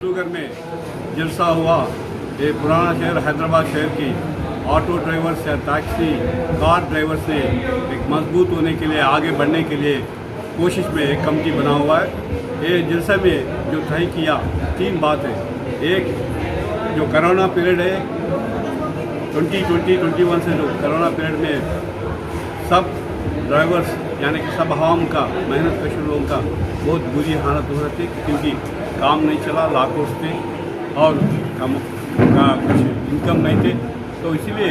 डिब्रूगढ़ में जलसा हुआ। ये पुराना शहर हैदराबाद शहर की ऑटो ड्राइवर्स या टैक्सी कार ड्राइवर से एक मजबूत होने के लिए, आगे बढ़ने के लिए कोशिश में एक कमेटी बना हुआ है। ये जलसे में जो तय किया 3 बात है। एक जो कोरोना पीरियड है 2020-21 से जो कोरोना पीरियड में सब ड्राइवर्स यानी कि सब आवाम का, मेहनत कश लोगों का बहुत बुरी हालत हो रही थी, क्योंकि काम नहीं चला, लॉकआउट थे और कुछ इनकम नहीं थे। तो इसीलिए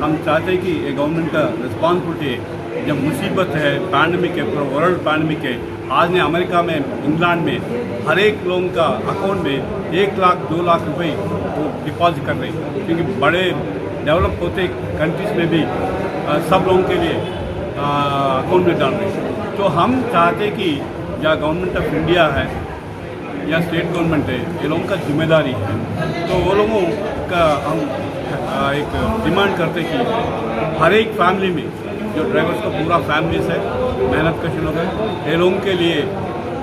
हम चाहते हैं कि ये गवर्नमेंट का रिस्पॉन्सिबिलिटी है। जब मुसीबत है, पैंडमिक है, पूरा वर्ल्ड पैंडमिक है, आज ने अमेरिका में, इंग्लैंड में हर एक लोगों का अकाउंट में 1 लाख 2 लाख रुपए वो डिपॉजिट कर रहे हैं, क्योंकि बड़े डेवलप होते कंट्रीज में भी सब लोगों के लिए अकाउंट में डाल रहे हैं। तो हम चाहते कि या गवर्नमेंट ऑफ इंडिया है या स्टेट गवर्नमेंट है, ये लोगों का जिम्मेदारी है। तो वो लोगों का हम एक डिमांड करते कि हर एक फैमिली में जो ड्राइवर्स का पूरा फैमिलीज है, मेहनत कश लोग है, ये लोगों के लिए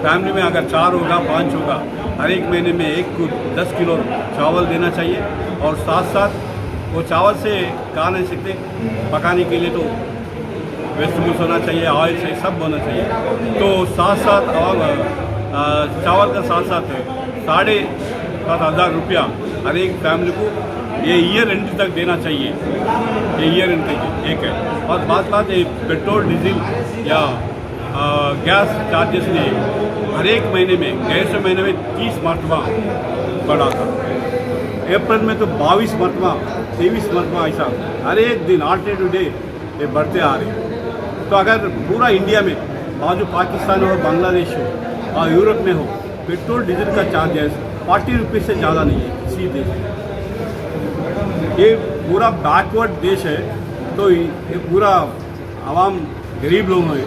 फैमिली में अगर 4 होगा 5 होगा, हर एक महीने में 1 को 10 किलो चावल देना चाहिए। और साथ साथ वो चावल से खा नहीं सकते, पकाने के लिए तो वेजिटेबल्स होना चाहिए, ऑयल से सब होना चाहिए। तो साथ साथ और चावल का साथ साथ 7,500 रुपया हर एक फैमिली को ये ईयर एंड तक देना चाहिए। ये ईयर एंड तक एक है। और बात ये पेट्रोल डीजल या गैस चार्जेस ने हर एक महीने में, गैस महीने में 30 मरतबा बढ़ा था। अप्रैल में तो 22 मरतबा 23 मरतबा ऐसा हर एक दिन अल्टरनेटिव डे ये बढ़ते आ रहे हैं। तो अगर पूरा इंडिया में बाजू पाकिस्तान हो, बांग्लादेश हो और यूरोप में हो, पेट्रोल डीजल का चार्जेस 40 रुपये से ज़्यादा नहीं है किसी देश में। ये पूरा बैकवर्ड देश है, तो ये पूरा आवाम गरीब लोग हैं।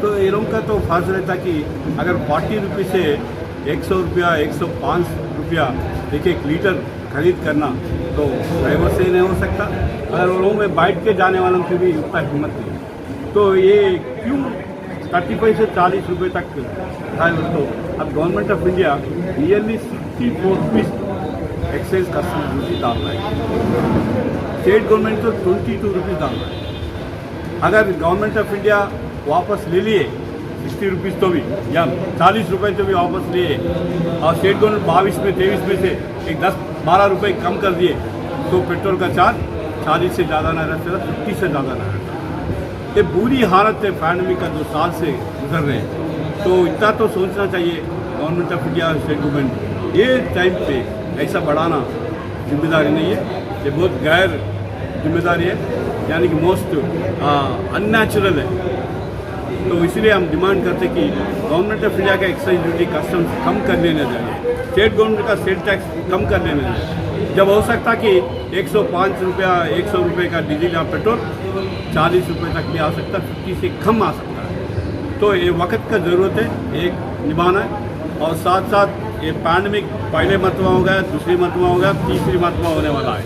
तो ये लोगों का तो फर्ज रहता कि अगर 40 रुपये से 100 रुपया 105 रुपया एक लीटर खरीद करना तो ड्राइवर से नहीं हो सकता। अगर वो लोगों में बैठ के जाने वालों की भी उतना हिम्मत नहीं। तो ये क्यों 35 से 40 रुपये तक है। तो अब government of India nearly 64 rupees excise custom duty डाल रहा है। स्टेट गवर्नमेंट तो 22 रुपीज़ डाल रहा है। अगर गवर्नमेंट ऑफ इंडिया वापस ले लिए 60 रुपीज़ तो भी, या 40 रुपये तो भी वापस लिए, और स्टेट गवर्नमेंट 22 में 23 में से एक 10-12 रुपये कम कर दिए, तो पेट्रोल का चार्ज 40 से ज़्यादा ना रहता, 50 से ज़्यादा ना रहता। ये बुरी हालत है पैंडमिक का 2 साल से गुजर रहे हैं। तो इतना तो सोचना चाहिए गवर्नमेंट ऑफ इंडिया और स्टेट गवर्नमेंट, ये टाइम पे ऐसा बढ़ाना जिम्मेदारी नहीं है, ये बहुत गैर जिम्मेदारी है, यानी कि मोस्ट अननेचुरल है। तो इसलिए हम डिमांड करते कि गवर्नमेंट ऑफ इंडिया का एक्साइज ड्यूटी कस्टम्स कम कर लेना चाहिए, स्टेट गवर्नमेंट का सेल टैक्स कम कर लेना चाहिए। जब हो सकता कि 105 रुपया 100 रुपये का डीजल या पेट्रोल 40 रुपये तक भी आ सकता, 50 से कम आ सकता है। तो ये वक्त का ज़रूरत है, एक निभाना है। और साथ साथ ये पैंडमिक पहले मरतबा हो गया, दूसरी मरतबा हो गया, तीसरी मरतबा होने वाला है।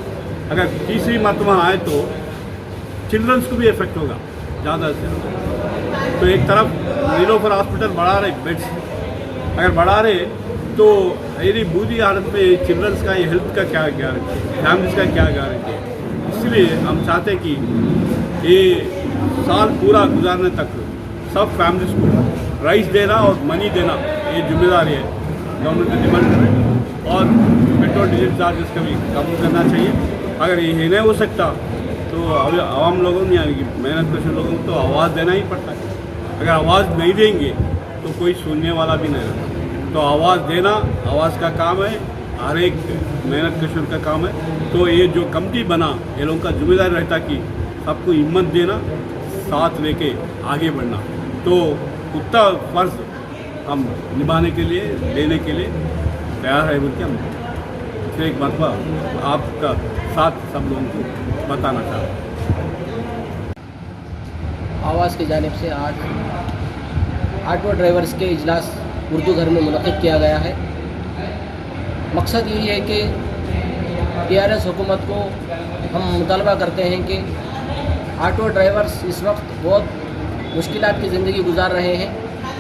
अगर तीसरी मरतबा आए तो चिल्ड्रंस को भी इफेक्ट होगा ज़्यादा से। तो एक तरफ नीलोफर हॉस्पिटल बढ़ा रहे बेड्स, अगर बढ़ा रहे तो यदि बुरी हालत में चिल्ड्रंस का, ये हेल्थ का क्या गारंटी, फैमिलीज का क्या गारंटी है। इसलिए हम चाहते हैं कि ये साल पूरा गुजारने तक सब फैमिलीज को राइस देना और मनी देना ये जिम्मेदारी है, गवर्नमेंट से डिमांड करें। और पेट्रोल डीजल चार्जेस का भी कम करना चाहिए। अगर ये नहीं हो सकता तो आवाम लोगों ने, यानी कि मेहनत कश लोगों को तो आवाज़ देना ही पड़ता है। अगर आवाज़ नहीं देंगे तो कोई सुनने वाला भी नहीं रहता। तो आवाज़ देना आवाज़ का काम है, हर एक मेहनत कश का काम है। तो ये जो कमेटी बना, ये लोगों का जिम्मेदारी रहता कि सबको हिम्मत देना, साथ लेके आगे बढ़ना। तो उतना फर्ज हम निभाने के लिए, लेने के लिए तैयार है बोल के हम फिर एक बात आपका साथ सब लोगों को बताना चाहते हैं। आवाज़ की जानिब से आज ऑटो ड्राइवर्स के इजलास उर्दू घर में मुनक़िद किया गया है। मकसद यही है कि TRS हुकूमत को हम मुतालबा करते हैं कि ऑटो ड्राइवर्स इस वक्त बहुत मुश्किलात की ज़िंदगी गुजार रहे हैं,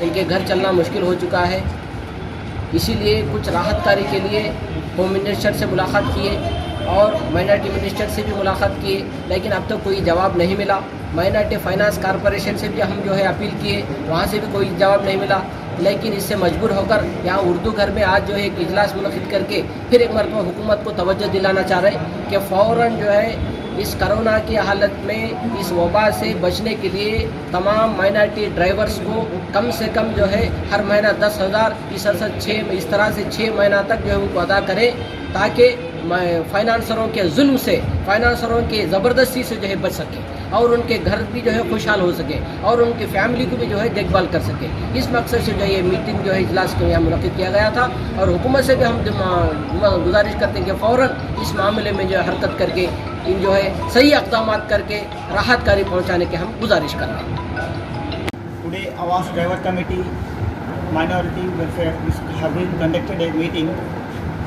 इनके घर चलना मुश्किल हो चुका है। इसीलिए कुछ राहत कार्य के लिए होम मिनिस्टर से मुलाकात किए और माइनॉरिटी मिनिस्टर से भी मुलाकात किए, लेकिन अब तक कोई जवाब नहीं मिला। माइनॉरिटी फाइनेंस कॉरपोरेशन से भी हम जो है अपील किए, वहाँ से भी कोई जवाब नहीं मिला। लेकिन इससे मजबूर होकर यहाँ उर्दू घर में आज जो है एक इजलास मुनक़िद करके फिर एक मरतबा हुकूमत को तवज्जो दिलाना चाह रहे हैं कि फ़ौरन जो है इस कोरोना की हालत में इस वबा से बचने के लिए तमाम माइनॉरिटी ड्राइवर्स को कम से कम जो है हर महीना 10,000 इस तरह से 6 महीना तक जो है उनको अदा करें, ताकि फाइनेंसरों के जुल्म से, फाइनेंसरों के ज़बरदस्ती से जो है बच सके और उनके घर भी जो है खुशहाल हो सके और उनकी फैमिली को भी जो है देखभाल कर सके। इस मकसद से जो ये मीटिंग जो है इजलास को यहाँ मुनक़िद किया गया था और हुकूमत से भी हम गुजारिश करते हैं कि फ़ौरन इस मामले में जो है हरकत करके इन जो है सही इक़दाम करके राहत कार्य पहुँचाने के हम गुजारिश कर रहे हैं। Today, Awas Driver Committee Minority Welfare have been conducted a meeting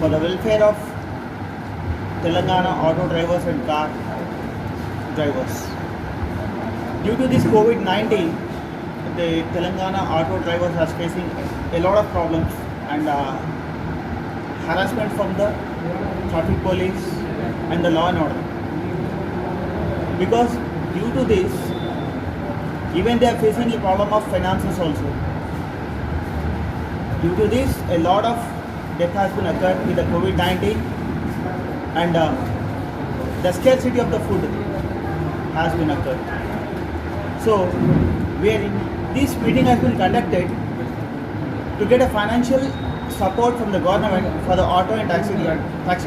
for the welfare of Telangana auto drivers and car drivers. Due to this COVID-19, the Telangana auto drivers are facing a lot of problems and harassment from the traffic police and the law and order. Because due to this, even they are facing a problem of finances also. Due to this, a lot of death has been occurred with the COVID-19 and the scarcity of the food has been occurred. So, this meeting has been conducted to get a financial support from the government for the auto and taxi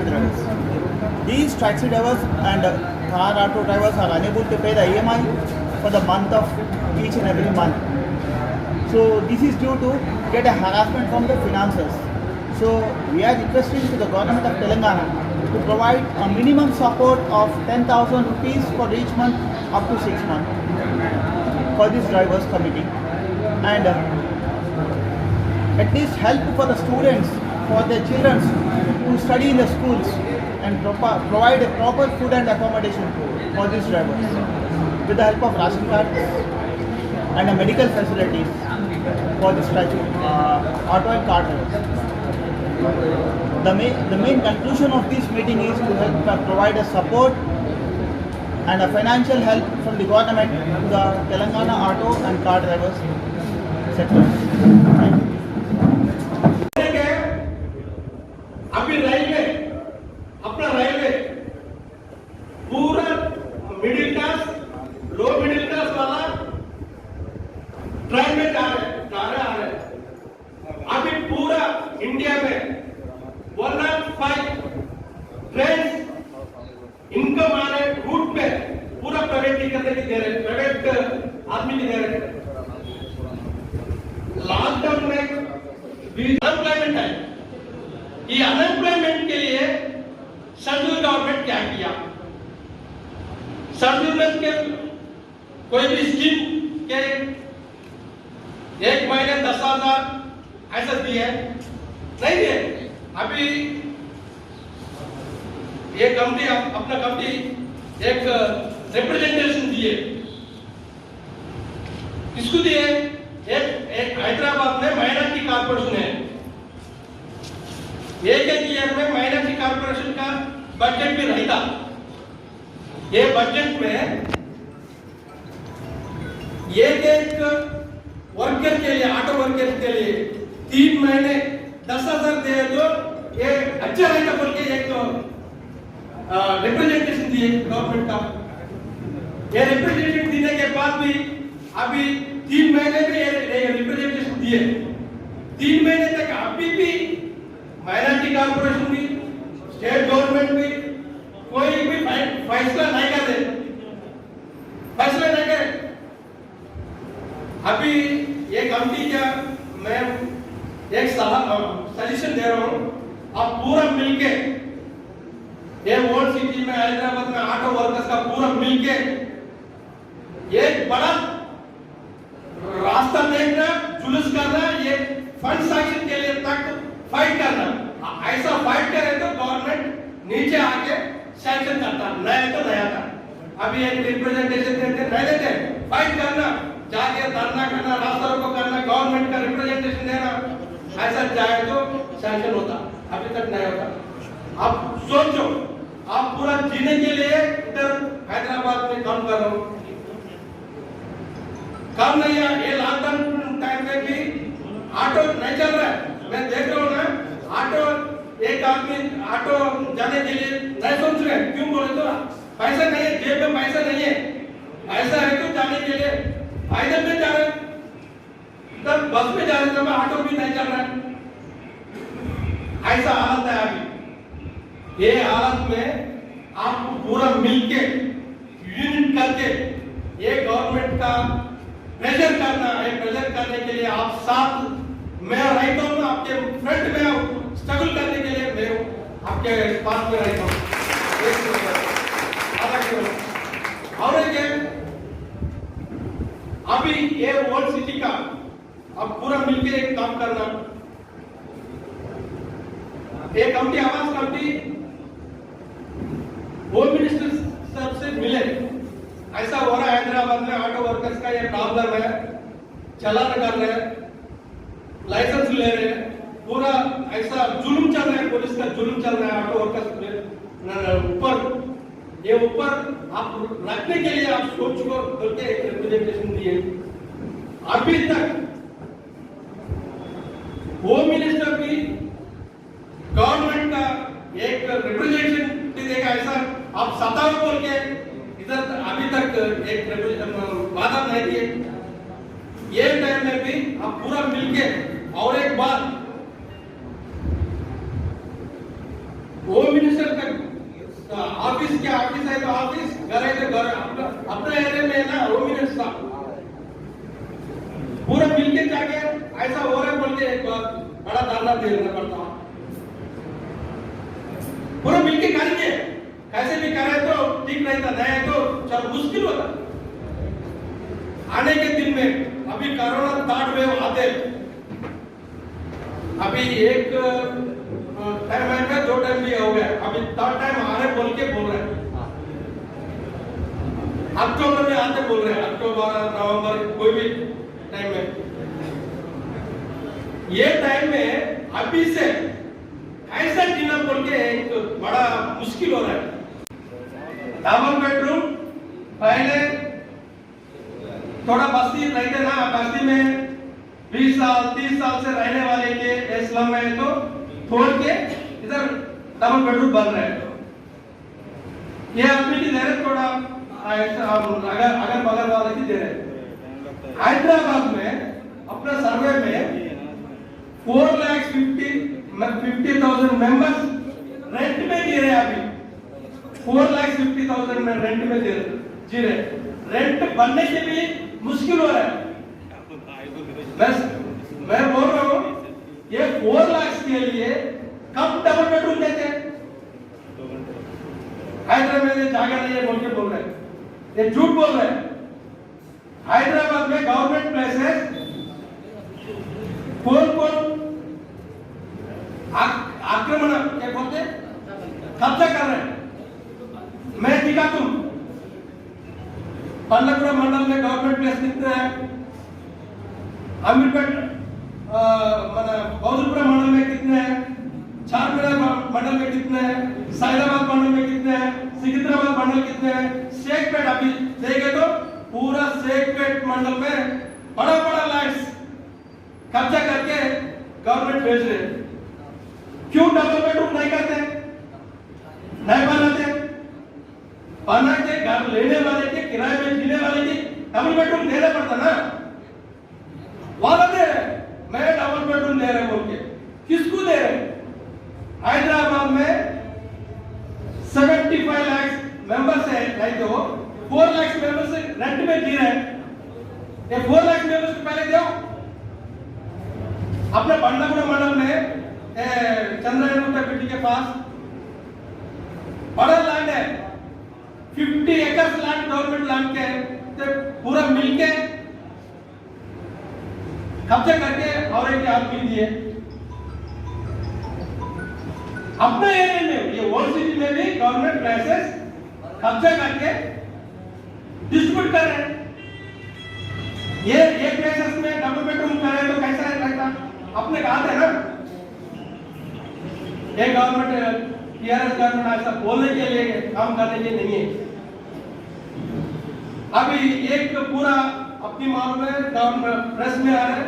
drivers. These taxi drivers and car auto drivers are unable to pay the EMI for the month of each and every month. So this is due to get a harassment from the finances. So we are requesting to the government of Telangana to provide a minimum support of 10,000 rupees for each month up to 6 months for this drivers committee, and at least help for the students, for their children who study in the schools, and provide a proper food and accommodation for these drivers with the help of ration cards and medical facilities for this auto and car drivers. The main conclusion of this meeting is to help provide a support and a financial help from the government to the Telangana auto and car drivers sector. Thank you. अभी railway, अपना railway पूरा middle class, low middle class वाला train में जा रहे हैं। अभी पूरा इंडिया में 105 ट्रेन इनकम वाले रूट में पूरा प्राइवेटीकरण की दे रहे, प्राइवेट आदमी की दे रहे। लॉकडाउन में अनएम्प्लॉयमेंट है। ये अनएम्प्लॉयमेंट के लिए सेंट्रल गवर्नमेंट क्या किया? सेंट्रल गवर्नमेंट के कोई भी स्कीम के 1 महीने 10,000 ऐसा दिए नहीं दिए। अभी ये कंपनी अपना कंपनी एक रिप्रेजेंटेशन दिए, किसको दिए? एक हैदराबाद में माइनॉरिटी कॉर्पोरेशन है। एक ईयर में माइनॉरिटी कॉर्पोरेशन का बजट भी रहता। ये बजट में एक वर्कर के लिए, ऑटो वर्कर के लिए 3 महीने 10,000 दे तो ये अच्छा रहेगा बोल के एक रिप्रेजेंटेशन दिए गवर्नमेंट का। ये रिप्रेजेंटेशन देने के बाद भी अभी 3 महीने में ये रिप्रेजेंटेशन दिए। 3 महीने तक अभी भी माइनॉरिटी कॉर्पोरेशन भी, स्टेट गवर्नमेंट भी कोई भी फैसला नहीं कर रहे, फैसला नहीं करे। अभी ये कंपनी का मैं एक सजेशन दे रहा हूँ, आप पूरा मिलके ये वर्ल्ड सिटी में हैदराबाद में ऑटो वर्कर्स का पूरा मिलके एक बड़ा रास्ता देखना, जुलूस करना, ये फंड सैंक्शन के लिए तक फाइट करना। ऐसा फाइट करे तो गवर्नमेंट नीचे आके सैंक्शन करता, नहीं तो नहीं आता। अभी एक रिप्रेजेंटेशन देते नहीं देते, फाइट करना, जाके धरना करना, रास्ता रोको करना, गवर्नमेंट का रिप्रेजेंटेशन देना। ऐसा जाए तो सैंक्शन होता, अभी तक नहीं होता। आप सोचो, आप पूरा जीने के लिए इधर हैदराबाद में काम कर रहे हो, काम नहीं है। ये लॉकडाउन टाइम में भी ऑटो नहीं चल रहा है, मैं देख रहा हूँ ना। ऑटो एक आदमी ऑटो जाने के लिए नहीं सोच रहे, क्यों बोले तो पैसा नहीं है, जेब में पैसा नहीं है। ऐसा है तो जाने के लिए पैदल में जा रहे, तब बस में जा रहे, तब ऑटो भी नहीं चल रहा है। ऐसा हालत है अभी। ये हालत में आपको पूरा मिलके यूनिट करके ये गवर्नमेंट का प्रेशर करना है। प्रेशर करने के लिए आप साथ, मैं रहता हूँ आपके फ्रंट में, स्ट्रगल करने के लिए मैं आपके पास में रहता हूँ। और अभी ये वर्ल्ड सिटी का अब पूरा मिलकर एक काम करना, एक कमिटी, आवास कमिटी, होम मिनिस्टर साहब से मिले। ऐसा हो रहा है हैदराबाद में, ऑटो वर्कर्स का ये प्रॉब्लम है, चालान कर रहे हैं, लाइसेंस ले रहे हैं, पूरा ऐसा जुल्म चल रहा है, पुलिस का जुल्म चल रहा है ऑटो वर्कर्स ऊपर। ये ऊपर आप रखने के लिए आप सोच को करके एक रिप्रेजेंटेशन दिए। अभी तक होम मिनिस्टर भी गवर्नमेंट का एक रिप्रेजेंटेशन देगा, ऐसा आप सत्तावर बोल के इधर अभी तक एक वादा नहीं दिए। ये टाइम में भी आप पूरा मिलके, और एक बात, होम मिनिस्टर का ऑफिस क्या ऑफिस है तो ऑफिस, घर है तो घर, अपना एरिया में है ना होम मिनिस्टर पूरा मिलके जाके ऐसा हो रहा है बोल के एक बात बड़ा धरना देना पड़ता है। पूरा मिलके करेंगे, कैसे भी करे तो ठीक रहता, नहीं तो चल मुश्किल होता। आने के दिन में अभी कोरोना थर्ड वेव आते, अभी एक टाइम है, दो टाइम भी हो गया, अभी थर्ड टाइम आ रहे बोल के बोल रहे हैं। अक्टूबर में आते बोल रहे हैं, अक्टूबर नवंबर कोई भी टाइम में। ये टाइम में अभी से ऐसा जीना बोल के एक तो बड़ा मुश्किल हो रहा है। डबल बेडरूम पहले थोड़ा बस्ती रहते ना, बस्ती में 20 साल 30 साल से रहने वाले के स्लम में तो छोड़ के इधर डबल बेडरूम बन रहे हैं। ये आदमी की दे रहे थोड़ा अगर बगल वाले की दे रहे। हैदराबाद में अपने सर्वे में 4,50,000 मेंबर्स रेंट में जी रहे। अभी 4,50,000 में रेंट में जी रहे। रेंट बनने के भी मुश्किल हो रहा है। मैं बोल रहा हूँ ये 4 लाख के लिए कब डबल बेडरूम देते हैं? हैदराबाद में जगह नहीं है बोल के बोल रहे हैं, ये झूठ बोल रहे हैं। हैदराबाद में गवर्नमेंट प्लेसेस कौन आक्रमण क्या बोलते कब्जा कर रहे हैं। मैं दिखा तुम पल्लपुरा मंडल में गवर्नमेंट प्लेस कितने हैं, अमीरपेट बौद्धपुरा मंडल में कितने हैं, चारमीनार मंडल में कितने हैं, साइदाबाद मंडल में कितने हैं, सिकंदराबाद मंडल कितने हैं, शेखपेट अभी देखे तो पूरा शेखपेट मंडल में बड़ा बड़ा लैंड्स कब्जा करके गवर्नमेंट भेज रहे। क्यों डबल बेडरूम नहीं करते, नहीं बनाते? बना के घर लेने वाले के, किराए में जीने वाले की डबल बेडरूम देना पड़ता ना। वादा दे रहे मैं डबल बेडरूम दे रहे बोल के, किसको दे रहे? हैदराबाद में 75 लाख मेंबर्स है, नहीं तो 4 लाख मेंबर्स रेंट में जी रहे हैं। ये 4 लाख मेंबर्स को पहले दो। अपने बंडापुरा मंडल में चंद्रयान के पास बड़ा लैंड है, 50 एकड़ लैंड गवर्नमेंट लैंड के, तो पूरा मिलके कब्जा करके और एक आदमी दिए। अपने एरिया में ये वर्ल्ड सिटी में भी गवर्नमेंट प्लेसेस कब्जा करके डिस्ट्रीब्यूट कर रहे हैं। ये प्लेसेस में डबल बेडरूम कर रहे हैं तो कैसा रहता? अपने कहा था ना ये गवर्नमेंट टीआरएस गवर्नमेंट ऐसा बोलने के लिए काम करने के लिए नहीं है। अभी एक पूरा अपनी मालूम है गवर्नमेंट प्रेस में आ रहा है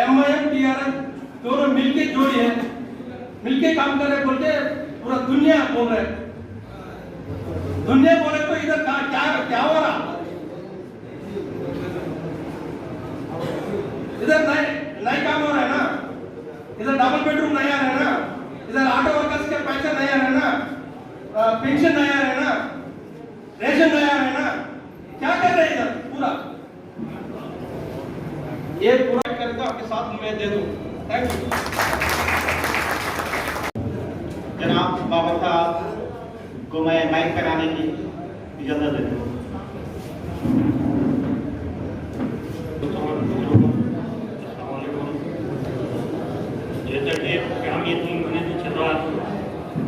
एमआईएम टीआरएस दोनों मिलके जोड़ी है, मिलके काम कर रहे बोल के पूरा दुनिया बोल रहे। दुनिया बोले तो इधर क्या क्या हो रहा, इधर नए काम हो रहा है ना, इधर डबल बेडरूम नहीं आ रहा है ना, इधर ऑटो वर्कर्स के पैसे नहीं आ रहे ना, पेंशन नहीं आ रहे ना, रेशन नहीं आ रहे ना, क्या कर रहे हैं इधर पूरा? ये पूरा करके आपके साथ मैं दे दूं। Thank you. जनाब बाबर साहब को मैं माइक पर आने की इजाजत देता हूँ। जैसा कि काम ये 3 महीने से चल रहा है,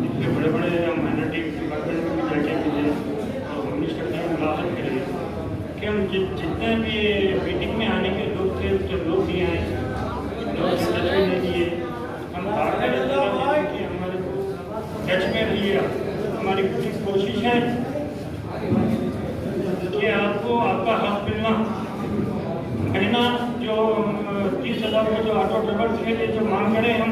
इसके बड़े बड़े माइनॉरिटी डिपार्टमेंट में भी बैठे थे और मिनिस्टर ने मुलाकात करी कि हम जितने भी मीटिंग में आने के लोग थे उसके लोग भी आए, लोग नहीं दिए। हम बात कर रहे थे कि हमारे को टच में रहिए, हमारी पूरी कोशिश है कि आपको आपका हक मिलना। महीना जो 30,000 रुपये जो ऑटो ड्राइवर के लिए जो मांग करें हम,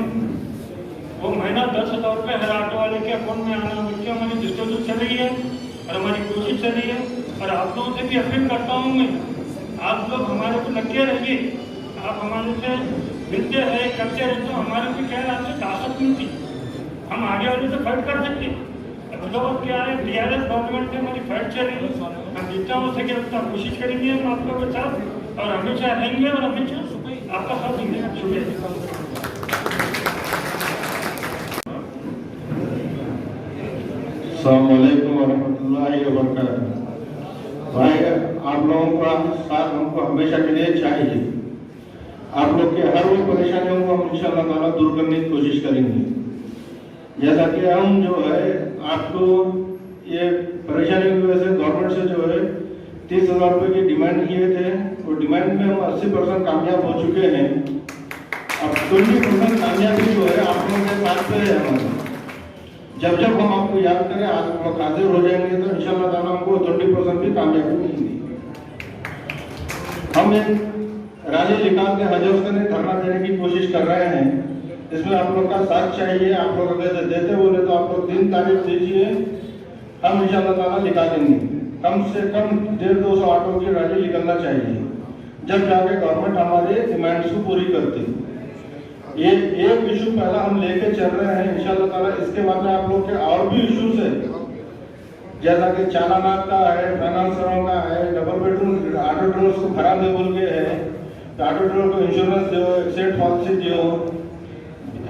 वो महीना 10,000 रुपये हर ऑटो वाले के अकाउंट में आना, उसकी हमारी डिस्कशन चल रही है और हमारी कोशिश चल रही है। और आप लोगों से भी अपील करता हूँ मैं, आप लोग हमारे को लगे रहिए, आप हमारे से मिलते रहे करते रहे तो हमारे को क्या है आपसे ताकत मिलती, हम आगे वाले से फाइट कर सकते। अब क्या है टीआरएस गवर्नमेंट से हमारी फाइट चल रही है, हम जितना हो सके उतना कोशिश करेंगे हम आप लोगों के साथ और हमेशा रहेंगे और हमेशा आपका साथ देंगे। शुक्रिया। अस्सलाम वालेकुम वरहमतुल्लाहि वबरकातुहू। भाई आप लोगों का साथ हमको हमेशा के लिए चाहिए। आप लोग के हर वो परेशानियों को हम इंशाअल्लाह ताला दूर करने की कोशिश करेंगे। जैसा कि हम जो है आपको ये परेशानी की वजह से गवर्नमेंट से जो है 30,000 रुपये की डिमांड किए थे, वो डिमांड में हम 80% कामयाब हो चुके हैं। अब 20% कामयाबी जो है आप लोगों के साथ पे है हमारे। जब जब हम आपको याद करें आप लोग हाजिर हो जाएंगे तो इंशाअल्लाह ताला हमको 20% की कामयाबी मिलेगी। हम एक रैली निकाल के हजर से धरना देने की कोशिश कर रहे हैं, इसमें आप लोग का साथ चाहिए। आप लोग अगर देते बोले तो आप लोग 3 तारीख दीजिए, हम इंशाअल्लाह ताला निकालेंगे। कम से कम 150-200 ऑटो की रैली निकलना चाहिए, जब जाके गवर्नमेंट हमारे डिमांड्स को पूरी करती। ये एक इशू पहला हम लेके चल रहे हैं इंशाअल्लाह ताला। इसके बाद में आप लोग के और भी इश्यूज है, जैसा कि चालानाथ का है, फाइनेंसरों का है, डबल बेडरूम ऑटो ड्राइवर्स को खराब है बोल के है, ऑटो ड्राइवर को इंश्योरेंस दो, एक्सीडेंट पॉलिसी दो,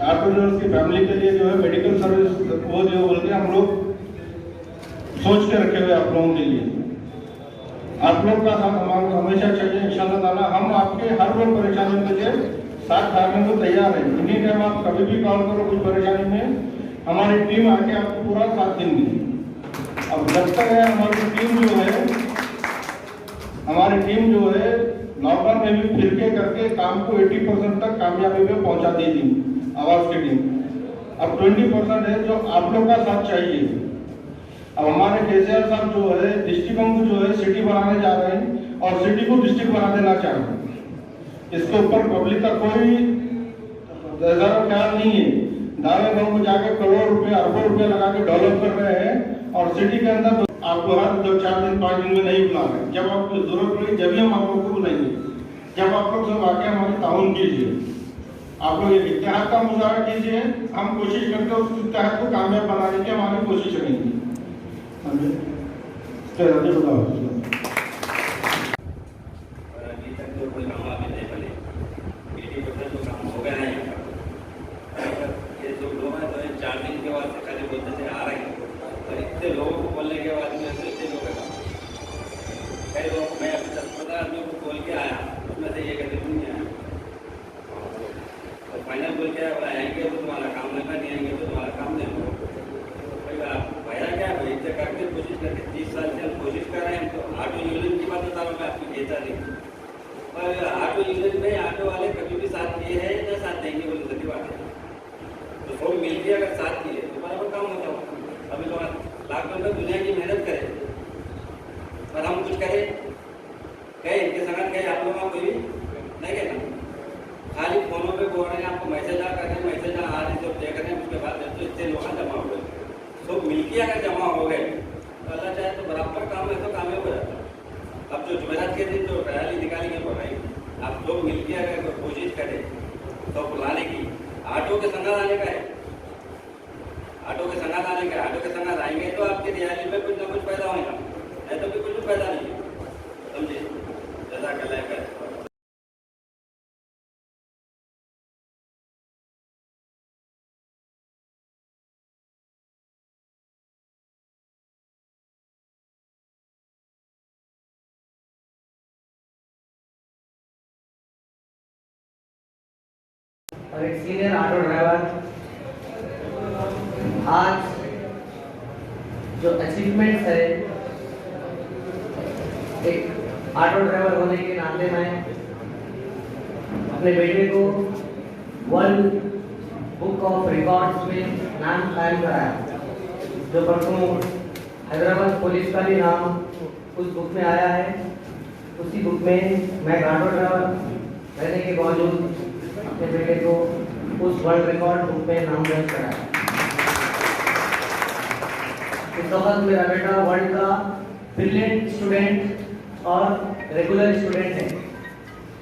ऑटो ड्राइवर्स की फैमिली के लिए जो है मेडिकल सर्विस वो दो बोल के हम लोग सोच के रखे हुए आप लोगों के लिए। आप लोग का साथ हमारे हमेशा चाहिए इंशाअल्लाह ताला। हम आपके हर वो परेशानियों के लिए साथ डालने को तैयार है। इन्हीं टाइम आप कभी भी कॉल करो कुछ परेशानी में, हमारी टीम आके आपको पूरा साथ देंगी। अब जब तक है हमारी टीम जो है लॉकडाउन में भी फिर के करके काम को 80% तक कामयाबी में पहुंचा दी थी आवाज की टीम। अब 20% है जो आप लोग का साथ चाहिए। अब हमारे केसीआर साहब जो है डिस्ट्रिक्टों को जो है सिटी बनाने जा रहे हैं और सिटी को डिस्ट्रिक्ट बना देना चाह रहे हैं। इसके ऊपर पब्लिक का कोई ख्याल नहीं है। दावे गांव को जाके करोड़ रुपए अरबों रुपए लगा के डेवलप कर रहे हैं और सिटी के अंदर आपको हर 4 दिन 5 दिन में नहीं बुला रहे। जब आपको जरूरत पड़ेगी जब ही हम आप लोग को बुलाएंगे, जब आप लोग सब आके हमारी ताउन कीजिए। आप लोग एक इत्तेहाद का मुजाहरा कीजिए, हम कोशिश करते हैं उस इत्तेहाद को कामयाब बनाने की हमारी कोशिश रहेगी। फाइनल बोल के आएंगे तो तुम्हारा काम लगा, नहीं आएंगे तो तुम्हारा काम नहीं होगा। भैया क्या है, कोशिश करके 30 साल से हम कोशिश कर रहे हैं, तो ऑटो नहीं है ना, खाली फोनों पे बोल रहे हैं आपको मैसेज आ करके मैसेज आ रहे तो पे करें, उसके बाद तो इतने लोग जमा हो गए, सब मिलके अगर जमा हो गए तो अल्लाह चाहे तो बराबर काम है तो कामयाब हो जाता है। अब जो जुमेरात के दिन जो रैली निकालेंगे बोल रहे हैं, आप लोग मिलके अगर कोशिश करें तो बुलाने की, ऑटो के संग आने का है, ऑटो के संग आने का, ऑटो के संग आएंगे तो आपके रैली में कुछ ना कुछ फायदा होगा, नहीं तो भी कुछ फायदा नहीं है, समझिए। जज़ाकल्लाह खैर। और एक सीनियर ऑटो ड्राइवर आज जो अचीवमेंट्स है एक ऑटो ड्राइवर होने के नाते मैं अपने बेटे को वर्ल्ड बुक ऑफ रिकॉर्ड्स में नाम कायम कराया, जो परसों हैदराबाद पुलिस का भी नाम उस बुक में आया है। उसी बुक में मैं ऑटो ड्राइवर रहने के बावजूद अपने बेटे को उस वर्ल्ड रिकॉर्ड बुक में नाम दर्ज कराया। इस वक्त मेरा बेटा वर्ल्ड का ब्रिलियंट स्टूडेंट और रेगुलर स्टूडेंट है।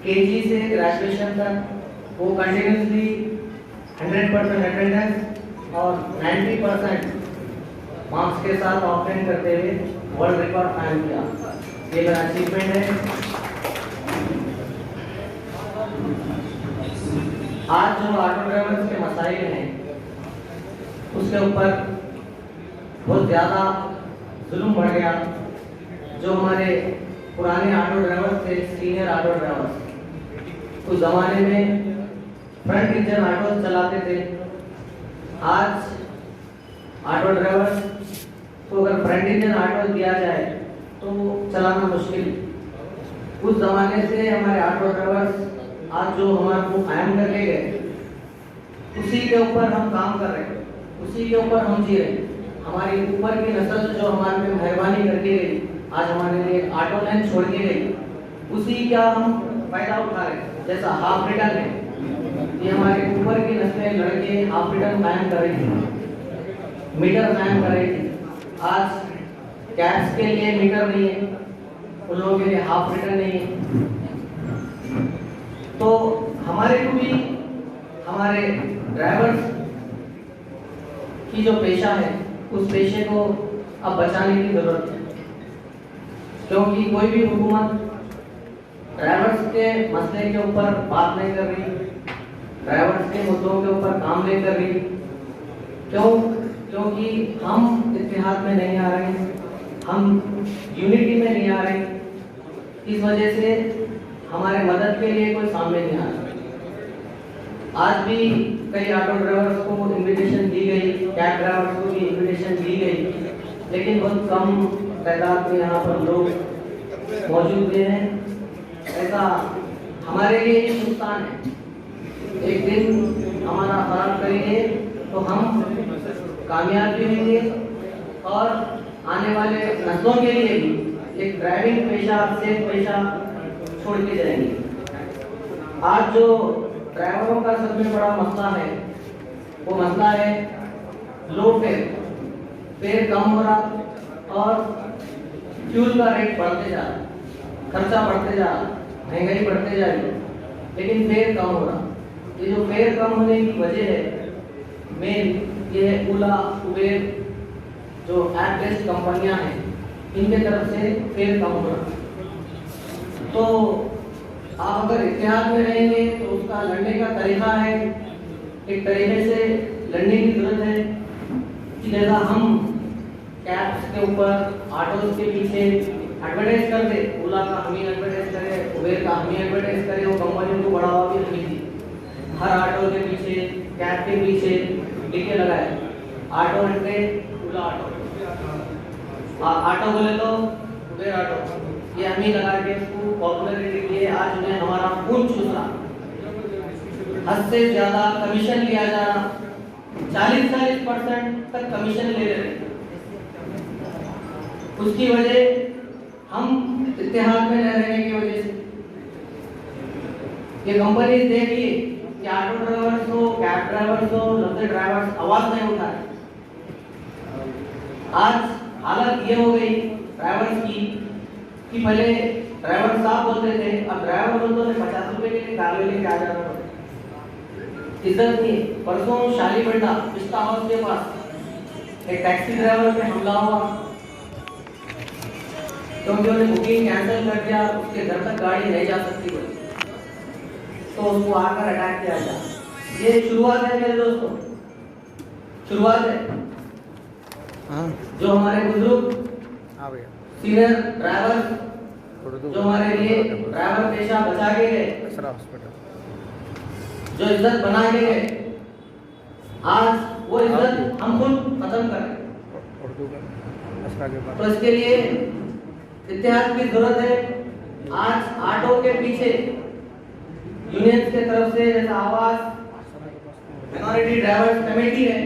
केजी से ग्रेजुएशन तक वो कंटिन्यूसली 100% अटेंडेंस और 90% मार्क्स के साथ ऑब्टेन करते हुए वर्ल्ड रिकॉर्ड कायम किया। ये मेरा अचीवमेंट है। आज जो ऑटो ड्राइवर्स के मसाइल हैं उसके ऊपर बहुत ज़्यादा जुल्म बढ़ गया। जो हमारे पुराने ऑटो ड्राइवर्स थे, सीनियर ऑटो ड्राइवर्स, उस ज़माने में फ्रंट इंजन ऑटो चलाते थे। आज ऑटो ड्राइवर्स को अगर फ्रंट इंजन ऑटो दिया जाए तो चलाना मुश्किल। उस ज़माने से हमारे ऑटो ड्राइवर्स आज जो हमारे को कायम कर ले गए, उसी के ऊपर हम काम कर रहे हैं, उसी के ऊपर हम जी रहे हैं। हमारी ऊपर की नस्ल जो हमारे पे मेहरबानी करके गई, आज हमारे लिए ऑटो लाइन छोड़ के गई, उसी का हम फायदा उठा रहे हैं। जैसा हाफ रिटर्न है, ये हमारे ऊपर की नस्लें लड़के हाफ रिटर्न कायम कर रही थी, मीटर कायम कर रही थी। आज कैब्स के लिए मीटर नहीं है, उन लोगों के लिए हाफ रिटर्न नहीं है। तो हमारे को भी हमारे ड्राइवर्स की जो पेशा है उस पेशे को अब बचाने की जरूरत है, क्योंकि कोई भी हुकूमत ड्राइवर्स के मसले के ऊपर बात नहीं कर रही, ड्राइवर्स के मुद्दों के ऊपर काम नहीं कर रही। क्योंकि हम इत्तेहाद में नहीं आ रहे, हम यूनिटी में नहीं आ रहे। इस वजह से हमारे मदद के लिए कोई सामने नहीं आ रहा। आज भी कई ऑटो ड्राइवर्स को इनविटेशन दी गई, कैब ड्राइवर्स को भी इनविटेशन दी गई, लेकिन बहुत कम तादाद में यहाँ पर लोग मौजूद हैं। ऐसा हमारे लिए ही नुकसान है। एक दिन हमारा खराब करेंगे तो हम कामयाब भी होंगे और आने वाले नस्लों के लिए भी एक ड्राइविंग पेशा, सेफ पेशा छोड़ के जाएंगे। आज जो ड्राइवरों का सबसे बड़ा मसला है वो मसला है लो फेयर कम हो रहा और फ्यूल का रेट बढ़ते जा रहा, खर्चा बढ़ते जा रहा, महंगाई बढ़ते जा रही, लेकिन फेयर कम हो रहा। ये जो फेयर कम होने की वजह है मेन ये है ओला, उबेर जो ऐप बेस्ड कंपनियां हैं, इनके तरफ से फेयर कम हो रहा। तो आप अगर इत्तेहाद में रहेंगे तो उसका लड़ने का तरीका है, एक तरीके से लड़ने की जरूरत है कि जैसा हम कैब्स के ऊपर, ऑटोज के पीछे एडवर्टाइज कर दे, ओला का हम ही एडवर्टाइज करें, उबेर का हम ही एडवर्टाइज करें, वो कंपनियों को बढ़ावा भी हमें दी। हर ऑटो के पीछे, कैब के पीछे लिखे लगाए ऑटो 100, ओला ऑटो, ऑटो बोले तो उबेर ऑटो, ये हम ही लगा के इसको पॉपुलरिटी के लिए आज उन्हें हमारा खून चूस रहा, हद से ज्यादा कमीशन लिया जा रहा, 40-40% तक कमीशन ले रहे। उसकी वजह हम इत्तेहाद में न रहने की वजह से। ये कंपनी देखिए कि ऑटो ड्राइवर्स हो, कैब ड्राइवर्स हो, लग्जरी ड्राइवर्स आवाज नहीं उठा रहे। आज हालत ये हो गई ड्राइवर्स की कि पहले ड्राइवर साहब बोलते थे, अब ड्राइवर बोलते हैं 50 रुपए के लिए कार लेके आ जाना पड़ता है। इज्जत नहीं। परसों शालीबंडा पिस्ता हाउस के पास एक टैक्सी ड्राइवर पे हमला हुआ क्योंकि उन्होंने बुकिंग कैंसिल कर दिया, उसके घर तक गाड़ी नहीं जा सकती बोली, तो उसको आकर अटैक किया गया। ये शुरुआत है मेरे दोस्तों, शुरुआत है। जो हमारे बुजुर्ग सीनियर ड्राइवर जो हमारे लिए ड्राइवर पेशा बचा के गए, जो इज्जत बना के गए, आज वो इज्जत हम खुद खत्म करें। तो इसके लिए इत्तेहाद की जरूरत है। आज ऑटो के पीछे यूनियंस के तरफ से जैसा आवाज माइनॉरिटी ड्राइवर्स कमेटी है,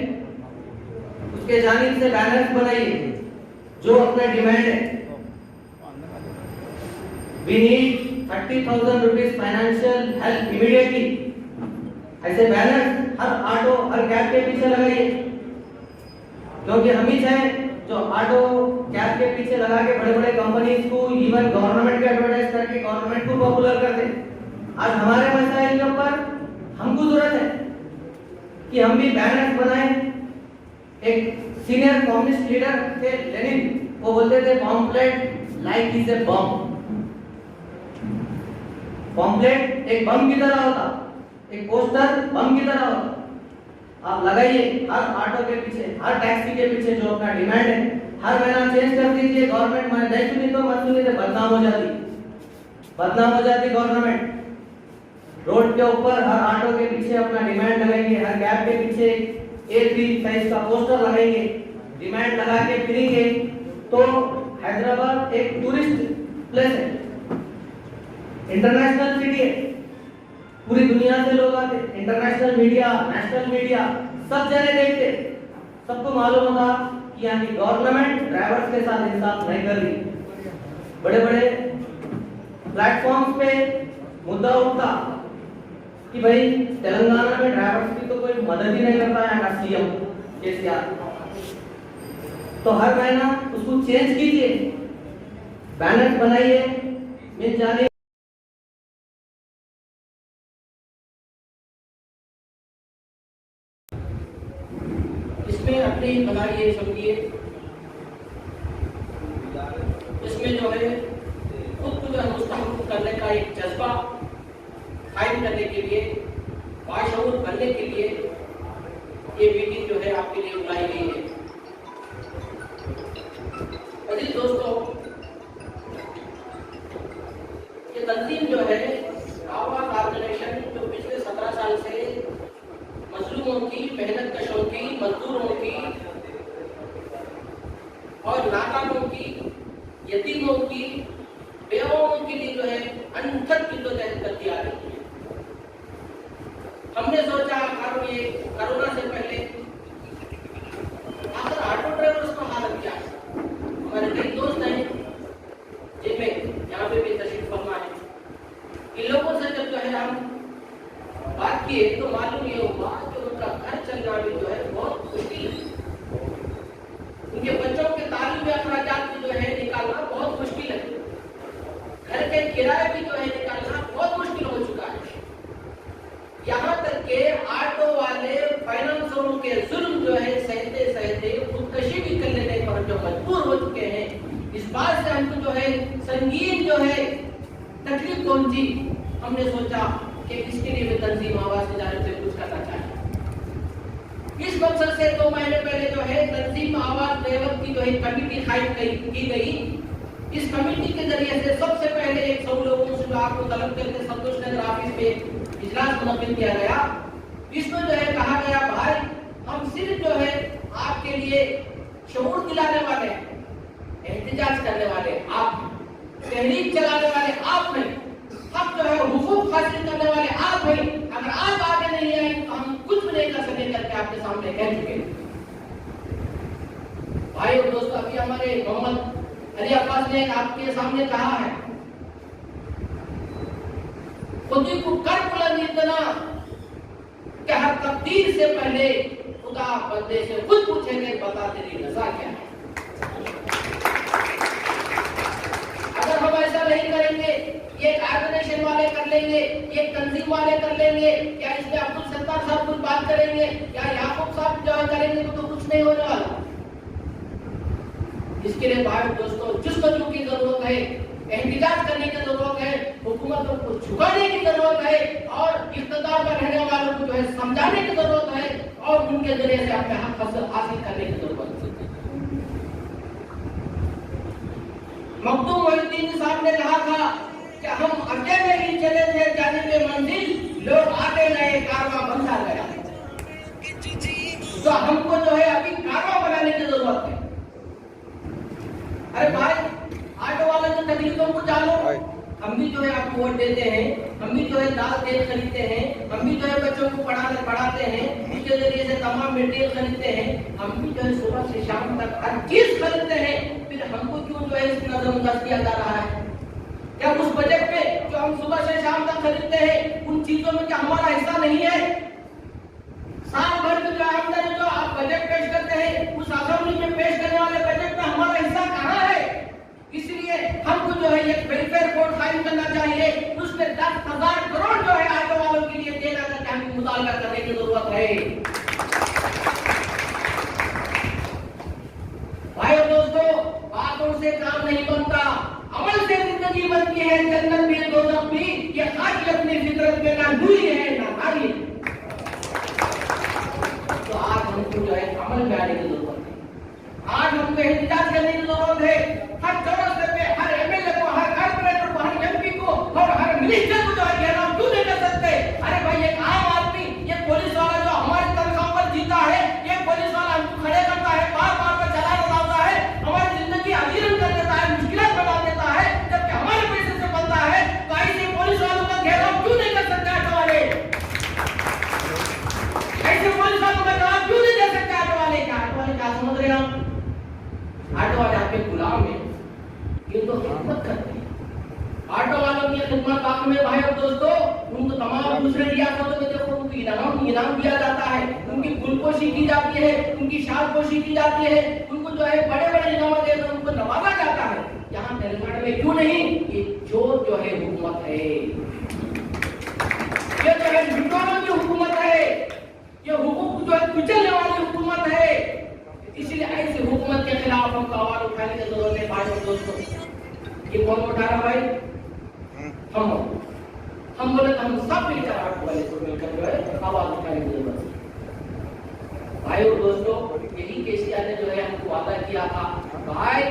उसके जानिब से बैनर्स बनाइए जो अपना डिमांड है। We need 30,000 rupees financial help immediately. ऐसे बैनर हर ऑटो हर कैब के पीछे लगाइए, क्योंकि हम ही चाहे जो ऑटो कैब के पीछे लगा के बड़े बड़े कंपनीज को, इवन गवर्नमेंट के एडवर्टाइज करके गवर्नमेंट को पॉपुलर कर दे। आज हमारे मसाइल के ऊपर हमको जरूरत है कि हम भी बैनर्स बनाएं। एक सीनियर कम्युनिस्ट लीडर थे लेनिन, वो बोलते थे pamphlet like is a bomb. Pamphlet एक बम की तरह होता, एक पोस्टर बम की तरह होता। आप लगाइए हर ऑटो के पीछे, हर टैक्सी के पीछे जो अपना डिमांड है, हर महीना चेंज कर दीजिए। गवर्नमेंट मैंने नहीं सुनी तो मत सुनी तो बदनाम हो जाती गवर्नमेंट। रोड के ऊपर हर ऑटो के पीछे अपना डिमांड लगाएंगे, हर कैब के पीछे A3 साइज का पोस्टर लगाएंगे, डिमांड लगा के फिरेंगे। तो हैदराबाद एक टूरिस्ट प्लेस है, इंटरनेशनल सिटी है, पूरी दुनिया से लोग आते, इंटरनेशनल मीडिया, नेशनल मीडिया सब जने देखते। सबको मालूम होगा कि यहाँ की गवर्नमेंट ड्राइवर्स के साथ इंसाफ नहीं कर रही। बड़े बड़े प्लेटफॉर्म्स पे मुद्दा उठता कि भाई तेलंगाना में ड्राइवर्स की तो कोई मदद ही नहीं करता है यहाँ सीएम केसीआर। तो हर महीना उसको चेंज कीजिए, बैनर बनाइए, मिल जाने। इसमें अपनी बनाइए, समझिए। इसमें जो है खुद को जो मुस्तहकम करने का एक जज्बा कायम करने के लिए, बाशऊर बनने के लिए ये मीटिंग जो है आपके लिए बुलाई गई है। अजीज दोस्तों, ये तंजीम जो है आवाज ऑर्गेनाइजेशन जो पिछले 17 साल से मजलूमों की, मेहनत कशों की, मजदूरों की और नाकामों की, यतीमों की, बेवाओं के लिए जो है अनथक जद्दोजहद करती आ रही है। हमने सोचा ये कोरोना से पहले आखिर ऑटो ड्राइवर्स का हालत क्या है। हमारे कई दोस्त हैं जिनमें यहाँ पे भी तशरीफ फरमा है। इन लोगों से जब जो है हम बात किए तो मालूम ये हुआ कि उनका घर चलना भी जो है बहुत मुश्किल है। उनके बच्चों के तालीमी अखराजात जो है निकालना बहुत मुश्किल है। घर के किराए भी जो है निकालना बहुत मुश्किल हो चुका है। यहाँ तक के ऑटो वाले फाइनेंसरों के जुल्म जो है सहते सहते खुदकशी भी कर लेने पर जो मजबूर हो चुके हैं। इस बात से हमको जो है संगीन जो है तकलीफ पहुंची। हमने सोचा कि इसके लिए भी तंजीम आवाज की जानिब से कुछ करना चाहिए। इस मकसद से 2 महीने पहले जो है तंजीम आवाज ड्राइवर की जो है कमेटी कायम की गई। इस कमेटी के जरिए से सबसे पहले 100 लोगों से आपको तलब करके संतोष नगर ऑफिस में इजलास मुनक्किद किया गया। इसमें जो है कहा गया भाई हम सिर्फ जो है आपके लिए शऊर दिलाने वाले, एहतिजाज करने वाले आप, तहरीक चलाने वाले आप नहीं, हम जो है हुकूक हासिल करने वाले आप नहीं। अगर आप आगे नहीं आए तो हम कुछ भी नहीं कर सकेंगे करके आपके सामने कह चुके। भाई और दोस्तों, अभी हमारे मोहम्मद अली अब्बास ने आपके सामने कहा है खुदी को कर बुलंद इतना कि हर तकदीर से पहले खुदा बंदे से खुद पूछेंगे बता तेरी रजा क्या है। अगर हम ऐसा नहीं करेंगे, ये ऑर्गेनाइजेशन वाले कर लेंगे, ये तंजीम वाले कर लेंगे, क्या इसमें अब्दुल सत्तार साहब कुछ बात करेंगे, या याकूब साहब जो करेंगे तो कुछ नहीं होने वाला। इसके लिए भाई दोस्तों जुस्तजू की जरूरत है, एहतिजाज करने की जरूरत है, हुकूमतों को झुकाने की जरूरत है और इख्तिदार पर रहने वालों को जो है समझाने की जरूरत है और उनके जरिए से अपने हक हासिल करने की जरूरत है। मखदूम मोहिउद्दीन साहब ने कहा था कि हम अकेले ही चले थे जाने में मंजिल, लोग आते गए कारवां बनता गया। तो हमको जो है अभी कारवां बनाने की जरूरत है। अरे भाई ऑटो वाले की तकलीफों को जानो, हम भी जो है आपको वोट देते हैं, हम भी जो है दाल तेल खरीदते हैं, हम भी जो है बच्चों को पढ़ाते हैं, उसके जरिए से तमाम मटेरियल खरीदते हैं, हम भी जो है सुबह से शाम तक हर चीज खरीदते हैं। फिर हमको क्यों जो है इस नजरअंदाज किया जा रहा है? क्या उस बजट में जो हम सुबह से शाम तक खरीदते हैं उन चीजों में क्या हमारा हिस्सा नहीं है? साल भर में जो आमदनी जो आप बजट पेश करते हैं उस असेंबली में पेश करने वाले बजट में हमारा हिस्सा कहाँ है? इसलिए हमको जो है एक वेलफेयर बोर्ड कायम करना चाहिए, उसमें 10,000 करोड़ जो है ऑटो वालों के लिए देना का हमको मुतालबा करने की जरूरत है। भाई और दोस्तों, बातों से काम नहीं बनता, अमल से जिंदगी बनती है। जन्नत भी दोज़ख भी ये खाकी अपनी फितरत में ना नूरी है ना नारी। तो आज हमको जो है अमल में आने की जरूरत है। आज हमको एहतिजाज करने की जरूरत है। हर चौराहे पे हर एमएलए को, हर कॉर्पोरेटर को, हर एमपी को और हर मिनिस्टर को जो है घेराव क्यों नहीं कर सकते? अरे भाई एक आम आदमी, ये पुलिस वाला जो हमारी तनख्वाह पर जीता है, ये पुलिस वाला हमको खड़े करता है, बार बार पर चलान लगाता है, हमारी जिंदगी अजीरन कर देता है, मुश्किलात बना देता है, जबकि हमारे पैसे से बनता है। तो ऐसे पुलिस वालों का घेराव क्यों नहीं कर सकते ऑटो वाले? ऐसे पुलिस वालों का जवाब क्यों नहीं दे सकते ऑटो वाले? क्या समझ रहे हैं आप? ऑटो वाले आपके गुलाम है, ये तो खिदमत करते हैं। ऑटो वालों की खिदमत बाकी में भाई और दोस्तों, उनको तमाम दूसरे रियासतों में देखो उनको इनाम दिया जाता है, उनकी गुलपोशी की जाती है, उनकी शालपोशी की जाती है, उनको जो है बड़े बड़े इनाम देकर उनको नवाजा जाता है। यहाँ तेलंगाना में क्यों नहीं? ये जो है हुकूमत है, ये जो है लुटेरों की हुकूमत है, ये हुकूक जो है कुचलने वाली हुकूमत है। इसलिए ऐसी हुकूमत के खिलाफ हमको आवाज उठाने की जरूरत है भाई और दोस्तों। ये कौन उठा रहा भाई? हम बोले तो हम सब मिलकर ऑटो वाले को मिलकर जो है आवाज उठाने की जरूरत है भाई और दोस्तों। यही केसीआर ने जो है हमको वादा किया था, भाई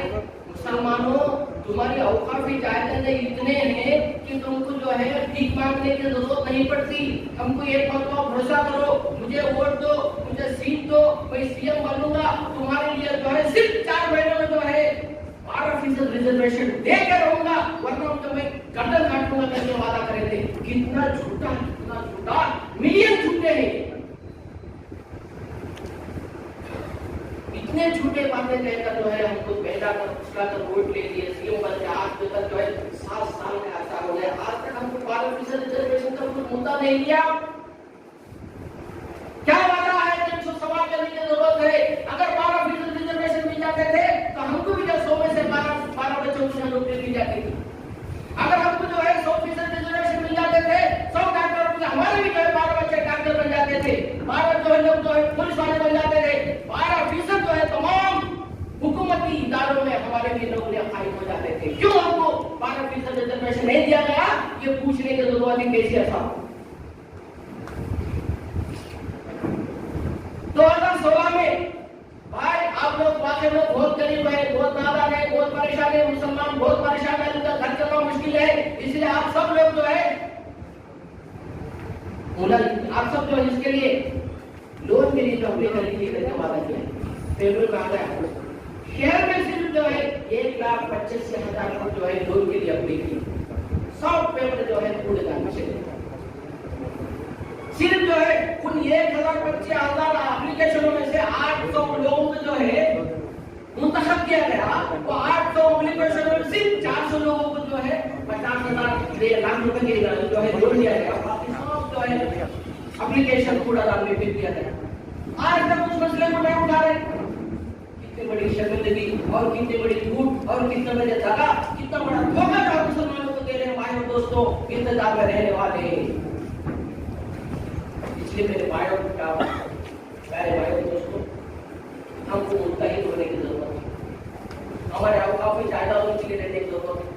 मुसलमानों तुम्हारी औकाफी जायदादें इतने हैं कि तुमको जो है भीख मांगने की जरूरत नहीं पड़ती। हमको एक मरतबा भरोसा करो, मुझे वोट दो, मुझे सीट दो, मैं सीएम बनूंगा, तुम्हारे लिए जो है सिर्फ 4 महीनों में जो है 12% रिजर्वेशन देकर रहूंगा, वरना तो मैं गर्दन काटूंगा करके वादा करे थे। कितना झूठा, मिलियन झूठे हैं। इतने झूठे बातें कहकर जो है हमको पैदा कर उसका तो वोट ले लिए, सीएम बन गया। आज तक जो है 7 साल का अर्सा हो गया, आज तक हमको 12% रिजर्वेशन का कुछ मुद्दा नहीं लिया। क्या वादा है कि इसको सवाल करने की जरूरत है। अगर 12% रिजर्वेशन मिल जाते थे तो हमको भी 100 में से 12 बच्चों को नौकरी मिल जाती थी। अगर हमको जो है 100% रिजर्वेशन मिल जाते थे, 100 डॉक्टरों को हमारे भी जो है 12 बच्चे डॉक्टर बन जाते थे, 12 जो है लोग जो है पुलिस वाले बन जाते थे, 12% जो है तमाम हुकूमती इदारों में हमारे भी नौकरियां खारिज हो जाते थे। क्यों हमको 12% रिजर्वेशन नहीं दिया गया, ये पूछने की जरूरत है केसीआर साहब। 2016 में भाई आप लोग वाकई में बहुत गरीब है, बहुत नादान है, बहुत परेशान है, मुसलमान बहुत परेशान है, उनका घर चलना मुश्किल है। इसलिए आप सब लोग जो है आप सब जो है इसके लिए लोन के लिए जो अप्लाई करने का वादा किया, फेब्रुअरी में आ गया। शहर में सिर्फ जो है 1,25,000 जो है लोन के लिए अप्लाई किए। सब पेपर जो है पूरे दान से सिर्फ जो है उन 1,25,000 एप्लीकेशनों में से 800 लोगों को जो है मुंतखब किया गया। वो 800 एप्लीकेशनों में सिर्फ 400 लोगों को जो है 50,000 लाख रुपए के जो है लोन लिया गया, बाकी सब जो है एप्लीकेशन कूड़ादान में फिर दिया गया। आज तक उस मसले को नहीं उठा रहे। कितनी बड़ी शर्मिंदगी और कितनी बड़ी झूठ और कितना बड़ा धोखा, कितना बड़ा धोखा जो मुसलमानों को दे रहे हैं भाइयों दोस्तों, इंतजार में रहने वाले। इसलिए मेरे भाइयों प्यारे भाइयों दोस्तों, हमको मुस्तैद होने की जरूरत है। हमारे अवकाफ में जायदादों के लिए लेने की जरूरत है,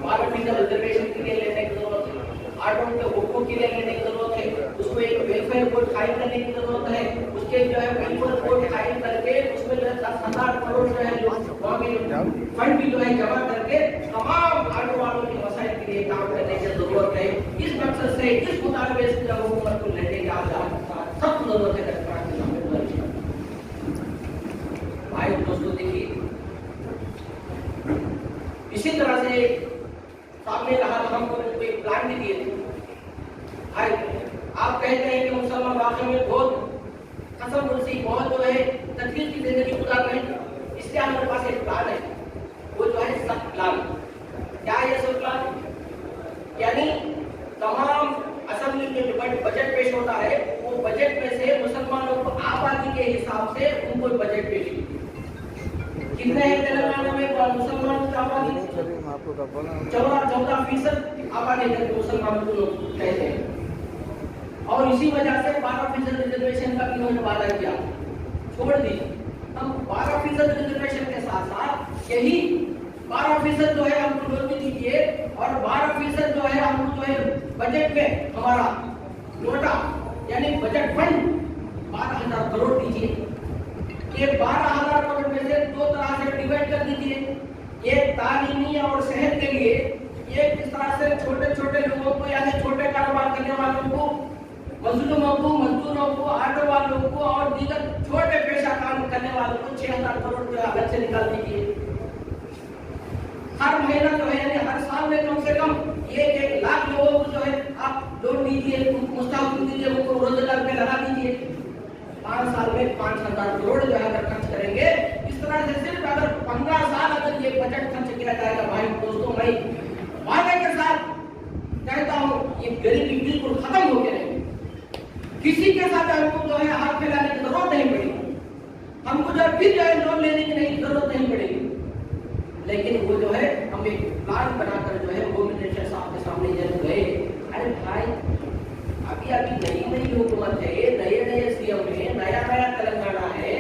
12% रिजर्वेशन के लिए लेने की जरूरत है, आठों के हुकूक के लिए लेने की जरूरत है, उसको एक वेलफेयर बोर्ड कायम करने की जरूरत है, उसके जो है वेलफेयर बोर्ड कायम करके उसमें 10,000 करोड़ जो है फंड भी जो है जमा करके तमाम आटो वालों के मसाइल के लिए काम करने की जरूरत है। इस मकसद से इस मुताबिक से जब हुकूमत को लेने का सब जरूरत है भाई दोस्तों। देखिए इसी तरह से सामने रहा तो हमको एक प्लान भी दिए थे भाई। आप कहते हैं कि मुसलमान वाकई में बहुत कसम कुर्सी बहुत जो है तकलीफ की जिंदगी गुजार रहे हैं, इसलिए हमारे पास एक प्लान है, वो जो है सख्त प्लान। क्या है ये सख्त प्लान? यानी तमाम असेंबली में जो बजट पेश होता है वो बजट में से मुसलमानों को आबादी के हिसाब से उनको बजट पेश किया। कितने हैं तेलंगाना में मुसलमानों की आबादी? 14% आबादी करके मुसलमानों को कहते हैं, और इसी वजह से 12% रिजर्वेशन का इन्होंने वादा किया। छोड़ दीजिए, हम 12% रिजर्वेशन के साथ साथ यही 12% जो है हमको लोन भी दीजिए, और 12% जो है हमको जो है बजट में हमारा नोटा यानी बजट फंड 12,000 करोड़ दीजिए। ये 12,000 करोड़ में से दो तरह से डिवाइड कर दीजिए, एक तालीमी और सेहत के लिए, एक इस तरह से छोटे छोटे लोगों को यानी छोटे कारोबार करने वालों को, मजदूरों को, आटो वालों को और दीगर छोटे पेशा काम करने वालों को 6,000 करोड़ रुपया अलग से निकाल दीजिए। हर महीना जो है यानी हर साल में कम से कम 1 लाख लोगों को जो है आप लोन दीजिए, मुस्ताहक दीजिए, उनको रोजगार पे लगा दीजिए। 5 साल में 5,000 करोड़ जो है अगर खर्च करेंगे, इस तरह से सिर्फ अगर 15 साल अगर ये बजट खर्च किया जाएगा भाई दोस्तों, मैं वादे के साथ कहता हूँ ये गरीबी बिल्कुल खत्म हो गया है। किसी के साथ हमको जो है हाथ फैलाने की जरूरत नहीं पड़ेगी, हमको जो फिर जो है लोन लेने की नहीं जरूरत नहीं पड़ेगी। लेकिन वो जो है हम एक प्लान बनाकर जो है होम मिनिस्टर साहब के सामने जरूर गए, अरे भाई अभी नई हुकूमत है, नए सीएम है, नया तेलंगाना है,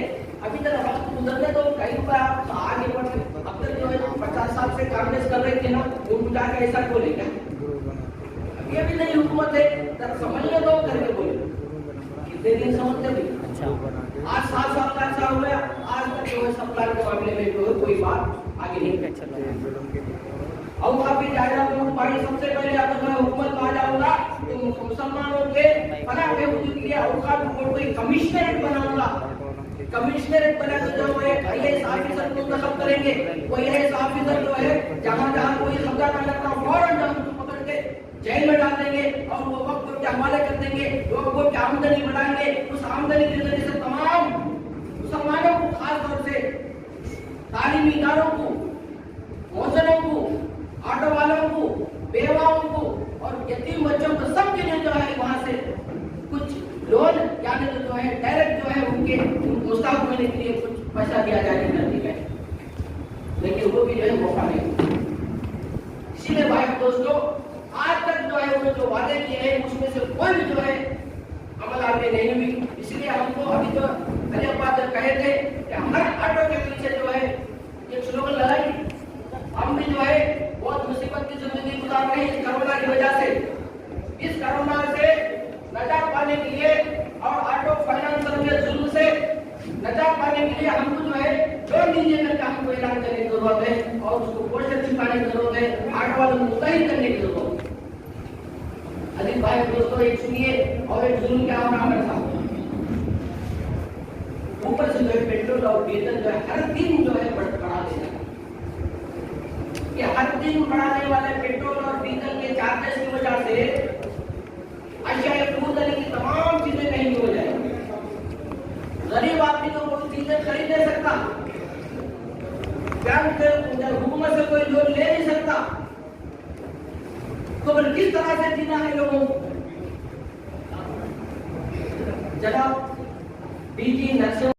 अभी तक वक्त गुजरने तो कई बार आप आगे बढ़। अब तक जो है 50 साल से कांग्रेस कर रही थी ना, वो जाके ऐसा बोलेगा अभी नई हुकूमत है, तब समझने दो करके बोले। कितने दिन समझते भी? आज 7 साल का अच्छा हो गया, आज तक जो है सप्लाई के मामले में जो है कोई बात आगे नहीं चल रहा है। और काफी जायदा भाई सबसे पहले अगर मैं हुकूमत आ जाऊंगा तो मुसलमानों के फलाह के हुकूक के लिए औकात बोर्ड को कमिश्नरेट बनाऊंगा। कमिश्नरेट बना के जो है आईएएस ऑफिसर को इंतखाब करेंगे, वो आईएएस ऑफिसर जो है जहां कोई कब्जा कर लेता है फौरन जो उसको पकड़ के जेल में डाल देंगे और वो वक्त के हवाले कर देंगे, लोगों की आमदनी बढ़ाएंगे। उस आमदनी के जरिए से तमाम मुसलमानों को, खास तौर से तालीमी इदारों को, मौजनों को, ऑटो वालों को, बेवाओं को और यतीम बच्चों को सबके लिए जो है वहां से कुछ लोन यानी जो है डायरेक्ट जो है उनके मुस्ताहक होने के लिए कुछ पैसा दिया जाए धरती में, लेकिन वो भी जो है मौका नहीं। इसीलिए भाई दोस्तों आज तक जो है वो जो वादे किए हैं उसमें से कोई भी जो है अमल आगे नहीं हुई। इसलिए हमको अभी जो अली अब्बास कहे थे कि हर ऑटो के पीछे जो है एक स्लोगन लगाई, हम भी जो है बहुत मुसीबत की जिंदगी गुजार रहे हैं इस कोरोना की वजह से। इस कोरोना से नजात पाने के लिए और ऑटो फाइनेंसर के जुल्म से नजात पाने के लिए हमको जो है लोन दीजिए करके हमको ऐलान करने की जरूरत है और उसको पोस्टर छिपाने की जरूरत है, ऑटो वालों को मुस्तैद करने की जरूरत है। अजीत भाई दोस्तों एक सुनिए और एक जुल्म क्या हो रहा है, ऊपर से जो है पेट्रोल और डीजल जो है हर दिन जो है बढ़ा देना, कि हर दिन बढ़ाने वाले पेट्रोल और डीजल के चार्जेस की वजह से अशियाए फजूल की तमाम चीजें महंगी हो जाएंगी। गरीब आदमी तो कोई चीजें खरीद नहीं सकता, बैंक से हुकूमत से कोई लोन ले नहीं सकता, जनाब पीटी नरसिम्हा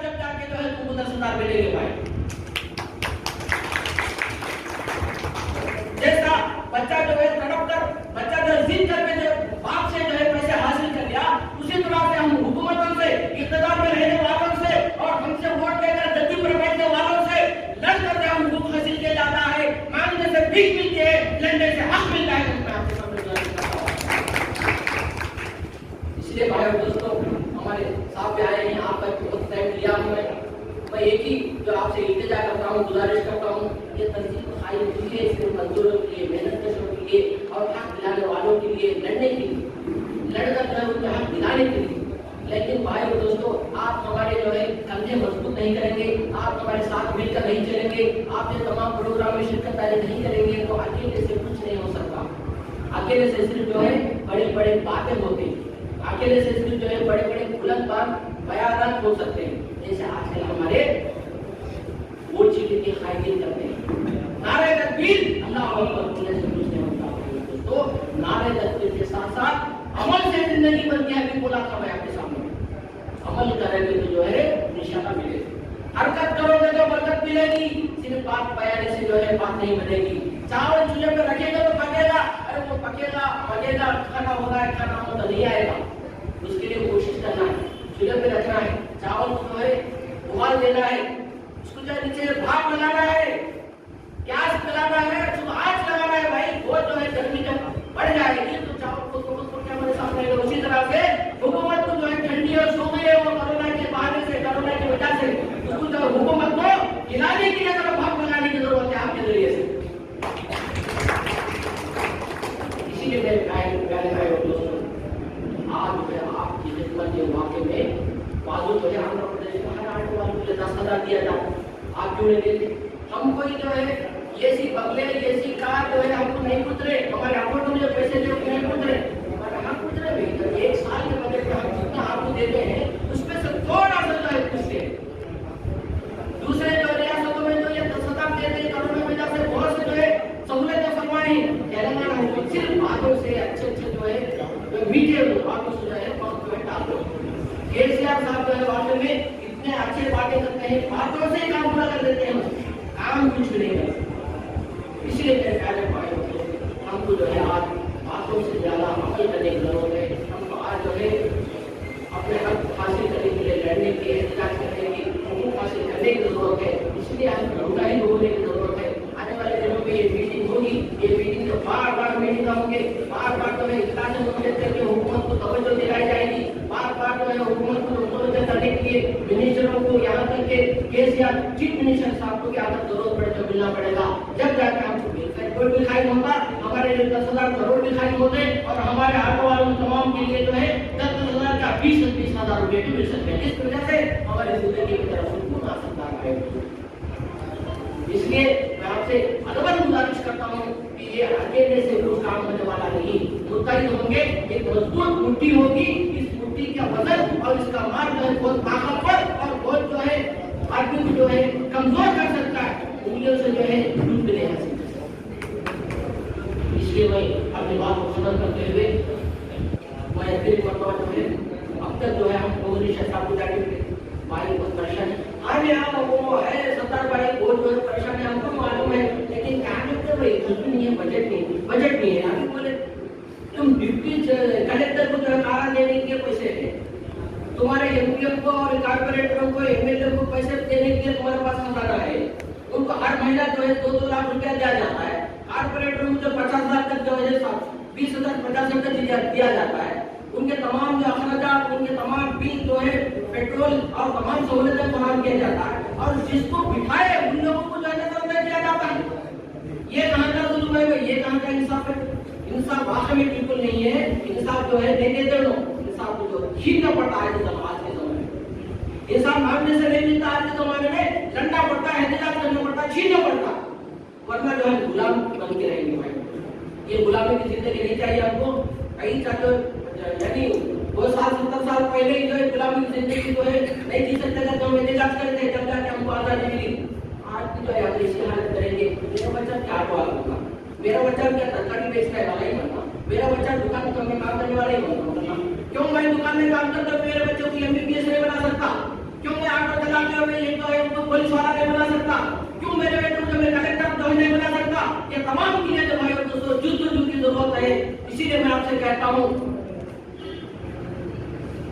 जब जाके जो है तुमको 10,000 मिलेंगे भाई। जैसा बच्चा जो है तड़प कर, बच्चा जो जिद करके जो बाप से जो है पैसे हासिल कर लिया, उसी तरह से हम हुकूमतों से, इक़्तिदार में रहने वालों से और हमसे वोट लेकर जद्दी पर बैठने वालों से लड़कर जो हम हुकूक हासिल किया जाता है, मांगने से भीख मिलती है, लड़ने से हक मिलता है। इसलिए भाई दोस्तों, हमारे साथ भी आए हैं, आपका बहुत टाइम लिया हमने। मैं एक ही जो आपसे इल्तिजा करता हूँ, गुजारिश करता हूँ, ये तंजीम खाई के लिए, सिर्फ मजदूरों के लिए, मेहनत कशों के लिए और हक दिलाने वालों के लिए, लड़ने के लिए, लड़कर जो है उनके हक दिलाने के लिए। लेकिन भाई और दोस्तों, आप हमारे जो है कंधे मजबूत नहीं करेंगे, आप हमारे साथ मिलकर नहीं चलेंगे, आप ये तमाम प्रोग्राम में शिरकत नहीं करेंगे तो अकेले से कुछ नहीं हो सकता। अकेले से सिर्फ जो है बड़े बड़े बातें होती हैं, अकेले से सिर्फ जो है बड़े बड़े बुलंद बयानात हो सकते हैं। जैसे आजकल हमारे वोट चीटी के कायदे करते हैं, नारे तकबीर अल्लाह अकबर बोलने से कुछ नहीं होता। दोस्तों, नारे तकबीर के साथ साथ अमल से जिंदगी बनती है। अभी बोला था मैं आपके सामने, अमल करेंगे तो जो है निशाना मिलेगा, हरकत करोगे तो बरकत मिलेगी। सिर्फ बात बयाने से जो है बात नहीं बनेगी। चावल चूल्हे पे रखेगा तो पकेगा, अरे वो पकेगा खाना होगा है, खाना हो तो नहीं आएगा। उसके लिए कोशिश करना है, चूल्हे पे रखना है, चावल को जो है उबाल देना है, उसको जो नीचे भाप लगाना है, गैस लगाना है, उसको आँच लगाना है भाई। वो जो है गर्मी जब बढ़ जाएगी तो चावल को क्या मेरे सामने है। उसी तरह से हुकूमत को जो है ठंडी और सो गई है वो कोरोना के बहाने से, कोरोना की वजह से, उसको जो हुकूमत को हिलाने के लिए भाप लगाने की जरूरत है आपके जरिए से। इसीलिए मेरे प्यारे भाई और दोस्तों, आज जो है आपकी खिदमत के मौके में बाजू जो है आंध्र प्रदेश में हर आने वालों को 10,000 दिया जाता। आप क्यों नहीं देते? हम कोई जो है ये सी बंगले, ये सी कार जो है हमको नहीं गुजरे, हमारे अकाउंट में जो पैसे जो नहीं गुजरे, हमारे हम गुजरे भी तो एक साल के बजट में हम जितना आपको देते हैं उसमें से थोड़ा सा जो है कुछ दे। दूसरे जो रियासतों में जो ये 10,000 देते हैं, कोरोना की वजह से बहुत से जो है सहूलतें फरमाई, तेलंगाना में सिर्फ बातों से अच्छे जो है मीठे बातों से जो है डाल दो। केसीआर साहब जो है वाकई में इतने अच्छे बातें करते हैं, बातों से ही काम पूरा कर देते हैं, काम कुछ भी नहीं करते। इसलिए मेरे प्यारे भाई हमको जो है आज बातों से ज्यादा अमल करने की जरूरत है। हमको आज जो है अपने हक हासिल करने के लिए लड़ने की, एहतजाज करने की, हुकूक हासिल करने की जरूरत है। इसलिए हम झूठा ही बोलने की जरूरत है। आने वाले दिनों में ये मीटिंग होगी, ये मीटिंग जो बार बार मीटिंग होंगे, बार बार जो है इजलास करके हुकूमत को तवज्जो दिलाई जाएगी, बार बार जो है हुकूमत को मुतवज्जो करने के लिए मिनिस्टरों को यहाँ तक के केसीआर चीफ मिनिस्टर साहब को यहाँ तक जरूरत पड़े तो मिलना पड़ेगा। जब जाकर हमको पेट्रोल भी खाई होगा, हमारे लिए 10,000 करोड़ भी खाई होते और हमारे ऑटो वालों तमाम के लिए जो है 10,000 का 20,000 रुपए भी मिल सकते हैं। इस वजह से हमारी जिंदगी की तरफ सुकून आ सकता है। इसलिए मैं आपसे अदबन गुजारिश करता हूँ कि ये अकेले से कुछ काम होने वाला नहीं, मुत्तहिद होंगे, एक मजबूत मुट्ठी होगी। इस मुट्ठी का वजन और इसका मार जो है बहुत ताकतवर और बहुत जो है आदमी को जो है कमजोर कर सकता है, उंगलियों से जो है लूट भी नहीं हासिल कर सकता। इसलिए मैं अपनी बात को खत्म करते हुए मैं फिर जो है अब तक जो है हम मोदी साहब को जाके भाई बहुत परेशान है। आगे आप वो है 70 भाई बहुत परेशान है, हमको मालूम है, लेकिन क्या करते भाई कुछ भी नहीं है, बजट नहीं है। अभी बोले तुम डिप्टी कलेक्टर को जो है कारा देने के पैसे है, तुम्हारे एमपीएम को और कॉर्पोरेटरों को एमएलए को पैसे देने के लिए तुम्हारे पास खजाना है। उनको हर महीना जो है 2-2 लाख रुपया दिया जाता है। कॉर्पोरेटरों को जो 50,000 तक जो है 20,000 50,000 तक दिया जाता है। उनके तमाम जो अखराजात, उनके तमाम बिल जो है पेट्रोल और तमाम सहूलतें फराहम किया जाता है और जिसको बिठाए उन लोगों को जो है दिया जाता है। ये कहाँ का जुल्म है, ये कहाँ का इंसाफ है? इंसाफ वाकई में बिल्कुल नहीं है। इंसाफ जो है देने दे दो, इंसाफ को जो छीनना पड़ता है आज के समय में। इंसाफ मांगने से नहीं मिलता, आज के जमाने में लड़ना पड़ता है, एहतजाज करना पड़ता है। छीनना पड़ता, वरना जो है गुलाम बन के रहेंगे भाई। ये गुलामी की जिंदगी नहीं चाहिए हमको। कहीं तक यानी 2 साल 70 साल पहले ही जो है गुलामी की जिंदगी जो है नहीं जी सकते थे, तो हम एहतजाज करते जब जाके हमको आजादी मिली। आज भी जो है इसकी हालत करेंगे। मेरा बच्चा क्या होगा, मेरा बच्चा क्या तरकारी बेचने वाला ही बनना, मेरा बच्चा दुकान में काम करने वाला ही बनना। क्यों मैं दुकान में काम करता हूँ मेरे बच्चों की MBBS नहीं बना सकता? क्यों मैं ऑटो चलाते हुए एक तो पुलिस वाला नहीं बना सकता? क्यों मेरे बेटों को मैं कलेक्टर तो नहीं बना सकता? ये तमाम चीजें जो भाई और दोस्तों जुस्तजू की जरूरत है। इसीलिए मैं आपसे कहता हूँ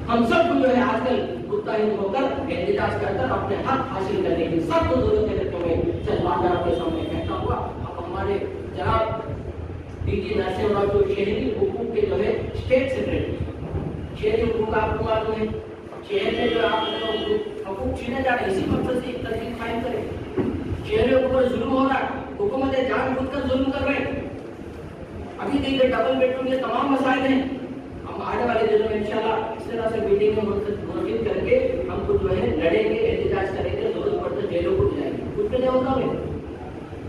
हम सब जो है आजकल मुत्तहिद होकर एहतजाज कर अपने हक हासिल करने की सब जरूरत है। तो मैं सलमान आपके सामने कहता हुआ अब हमारे जनाब DG नरसिम्हा जो शहरी हुकूक के जो है स्टेट सेक्रेटरी, शहरी हुकूक आपको मालूम है, शहर में जो आप हुकूक छीने जा रहे, इसी मकसद से एक तहरीक कायम करें। शहरियों के ऊपर जुल्म हो रहा, हुकूमत जानबूझ कर जुल्म कर रहे हैं। अभी देखिए डबल बेडरूम ये तमाम मसाइल हैं। हम आने वाले दिनों में इंशाल्लाह इस तरह से मीटिंग में मुनक़िद करके हमको जो है लड़ेंगे, एहतजाज करेंगे, जरूरत पड़ते जेलों को जाएंगे। कुछ भी नहीं होगा में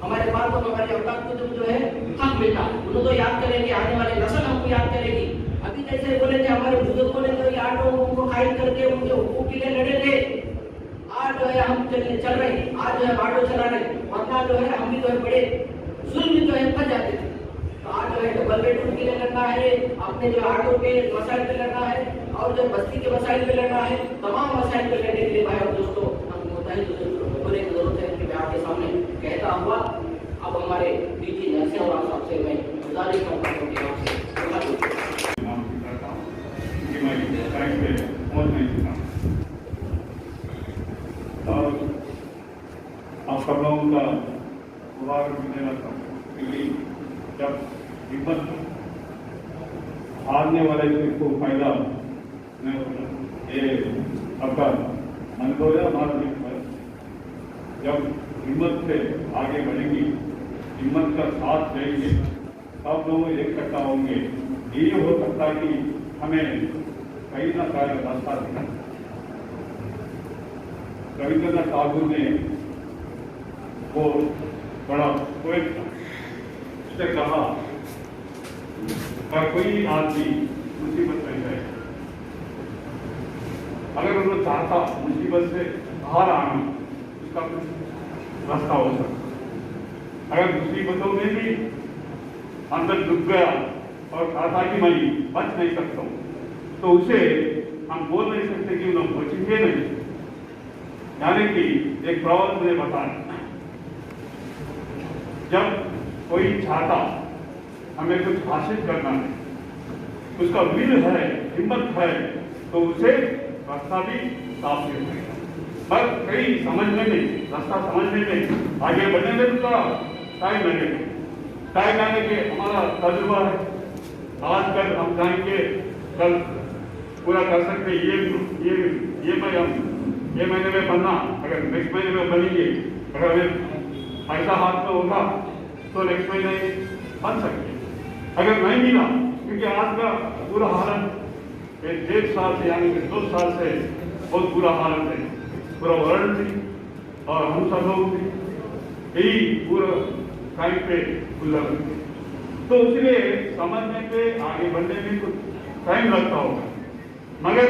हमारे पास तो हमारे औलाद को जो है हक मिलता, उन्हें तो याद करेंगे, आने वाले नस्ल हमको याद करेगी। अभी जैसे बोले थे हमारे बुजुर्गों ने जो आटो उनको कायद करके उनके हुकूक के लिए लड़े थे, आज जो है हम चल रहे, आज जो है ऑटो चला रहे, वरना जो है हम भी जो है बड़े जुल्म जो है फंस जाते थे। तो आज जो है डबल बेडरूम के लिए लड़ना है, अपने जो ऑटो के मसाइल पे लड़ना है और जो बस्ती के मसाइल पे लड़ना है, तमाम मसाइल पे लड़ने के लिए भाई और दोस्तों हम मुतहिद होने की जरूरत है। मैं आपके सामने कहता हुआ अब हमारे DG नरसिम्हा साहब से मैं गुजारिश करता हूँ कि आपसे और आप सब लोगों का मुबारक भी देना चाहता हूँ, क्योंकि जब हिम्मत हारने वाले को फायदा नहीं होता। ये आपका अनुभव है हमारा भी। जब हिम्मत से आगे बढ़ेंगी, हिम्मत का साथ देंगे, सब लोग इकट्ठा होंगे, ये हो सकता है कि हमें कहीं ना कहीं रास्ता दिखा। रविंद्रनाथ ठाकुर ने वो बड़ा पोएट था, उसने कहा अगर कोई आदमी मुसीबत में है, अगर उन्होंने चाहता मुसीबत से बाहर आना, उसका रास्ता हो सकता। अगर मुसीबतों में भी अंदर डूब गया और चाहता कि मैं बच नहीं सकता हूँ, तो उसे हम बोल नहीं सकते कि उन्हें बचेंगे नहीं। यानी कि एक प्रवचन ने बताया, जब कोई चाहता हमें कुछ हासिल करना है, उसका विल है, हिम्मत है, तो उसे रास्ता भी साफ हो जाएगा। पर कई समझने में, रास्ता समझने में, आगे बढ़ने में थोड़ा टाइम लगेगा। टाइम लाने के हमारा तजुर्बा है, आज कल हम जाएंगे, कल पूरा कर सकते। ये मैं हम ये महीने में बनना, अगर नेक्स्ट महीने में बनेंगे, अगर हमें पैसा हाथ में होगा तो नेक्स्ट महीने बन सकते। अगर नहीं मिला, क्योंकि आज का पूरा हालत 1.5 साल से यानी कि 2 साल से बहुत बुरा हालत है, पूरा वर्ल्ड थी और हम सब लोग थे, यही पूरा टाइम पे गुजर रहे। तो इसलिए समझने पे, आगे बढ़ने में कुछ टाइम लगता होगा, मगर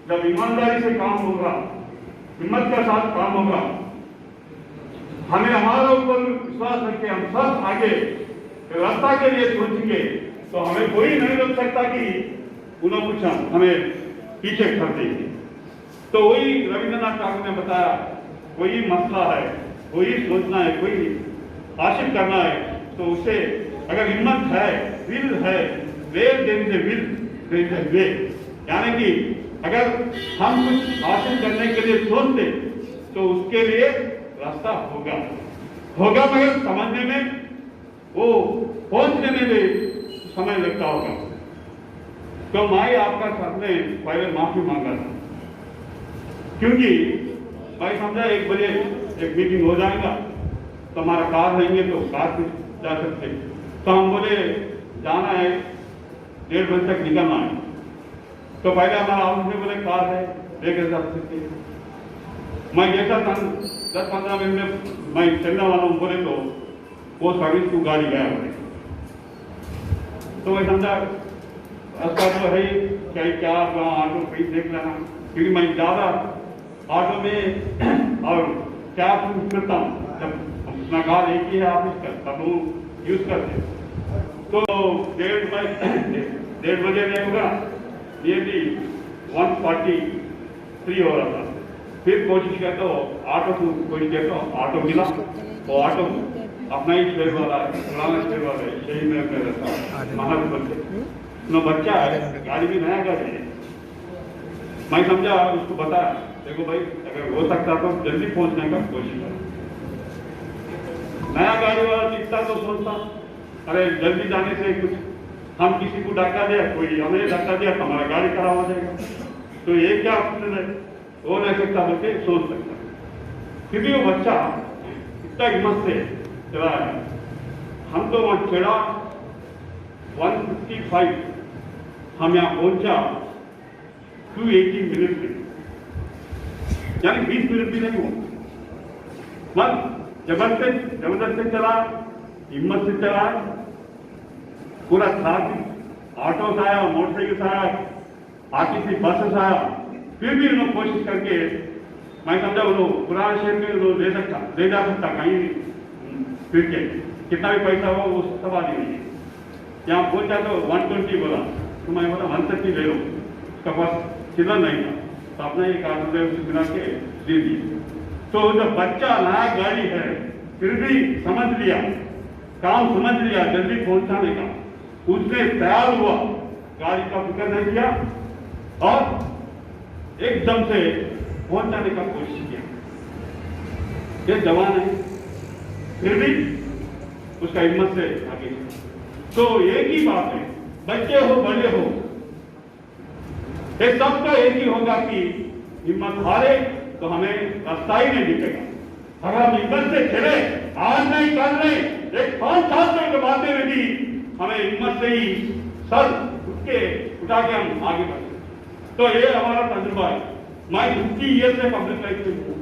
जब ईमानदारी से काम होगा, हिम्मत के साथ काम होगा, हमें हमारा ऊपर विश्वास रखे, हम सब आगे रास्ता के लिए सोचेंगे, तो हमें कोई नहीं रोक सकता कि उन्हें कुछ हमें पीछे कर देंगे। तो वही रविंद्रनाथ ठाकुर ने बताया, कोई मसला है, कोई सोचना है, कोई हासिल करना है, तो उसे अगर हिम्मत है, विल है, वेर देन से विल देन से वे, यानी कि अगर हम कुछ हासिल करने के लिए सोचते तो उसके लिए रास्ता होगा, मगर समझने में, वो पहुंचने में भी समय लगता होगा। तो मैं आपका सामने पहले माफी मांगा था, क्योंकि मैं समझा 1 बजे एक मीटिंग हो जाएगा तो हमारा कार रहेंगे तो कार से जा सकते, तो हम बोले जाना है 1:30 बजे तक निकलना है, तो पहले हमारा ऑफिस में बोले कार है लेकर जा सकते। मैं जैसा 10-15 मिनट में मैं चलने वाला हूँ बोले तो वो सर्विस को गाड़ी गया हो रही। तो मैं समझा रास्ता तो है क्या क्या ऑटो कहीं देख लेना, क्योंकि मैं ज़्यादा ऑटो में और कैब यूज करता हूँ। जब अपना कार एक ही है ऑफिस का तब वो यूज़ करते हैं। तो 1:30 बजे नहीं होगा, नियरली 1:43 हो रहा था। फिर कोशिश करता हूँ ऑटो को, कोशिश करता हूँ ऑटो मिला। वो ऑटो अपना ही शेयर वाला है, पुराना शेयर वाला है, शहर में अपने रहता है महाराज से। न बच्चा है, गाड़ी भी नया गाड़ी है। मैं समझा उसको बताया, देखो भाई अगर हो सकता तो जल्दी पहुंचने का कोशिश करो। नया गाड़ी वाला दिखता तो सोचता अरे जल्दी जाने से कुछ हम किसी को धक्का दिया, कोई हमें धक्का दिया तो हमारा गाड़ी खराब हो जाएगा, तो ये क्या ऑप्शन है, हो नहीं सकता बल्कि सोच सकता। फिर भी वो बच्चा इतना हिम्मत से चला है। हम तो वहाँ चढ़ा 1:55, हम यहाँ पहुंचा 2:18 मिनट में, यानी 20 मिनट भी नहीं हुआ। बस जबरदस्त चला, हिम्मत से चला, पूरा ट्रैफिक ऑटोस आया, मोटरसाइकिल आया, आरटीसी बसेस आया, फिर भी उन्होंने कोशिश करके मैं समझा वो पुराने शहर में वो ले जा सकता कहीं फिर के कितना भी पैसा हो वो सवाल ही नहीं है। यहाँ पहुंचा तो 120 बोला, तो मैं बोला 130 ले लो, उसका पास चिल्लर नहीं था, तो अपना एक ऑटो उसे बिना के दे दिए। तो जब बच्चा नया गाड़ी है फिर भी समझ लिया, काम समझ लिया जल्दी पहुंचाने का, उसने तैयार हुआ, गाड़ी का फिक्र नहीं किया और एकदम से पहुंचाने का कोशिश किया। ये जवान है फिर भी उसका हिम्मत से आगे। तो एक ही बात है, बच्चे हो बड़े हो, ये सबका एक ही होगा कि हिम्मत हारे तो हमें रास्ता ही नहीं दिखेगा। अगर हम हिम्मत से चले, आज नहीं कल नहीं, एक 5 साल के बाद में भी हमें हिम्मत से ही सर उठा के हम आगे बढ़े। तो ये हमारा तजुर्बा है। मैं 50 ईयर से पब्लिक लाइफ में हूँ,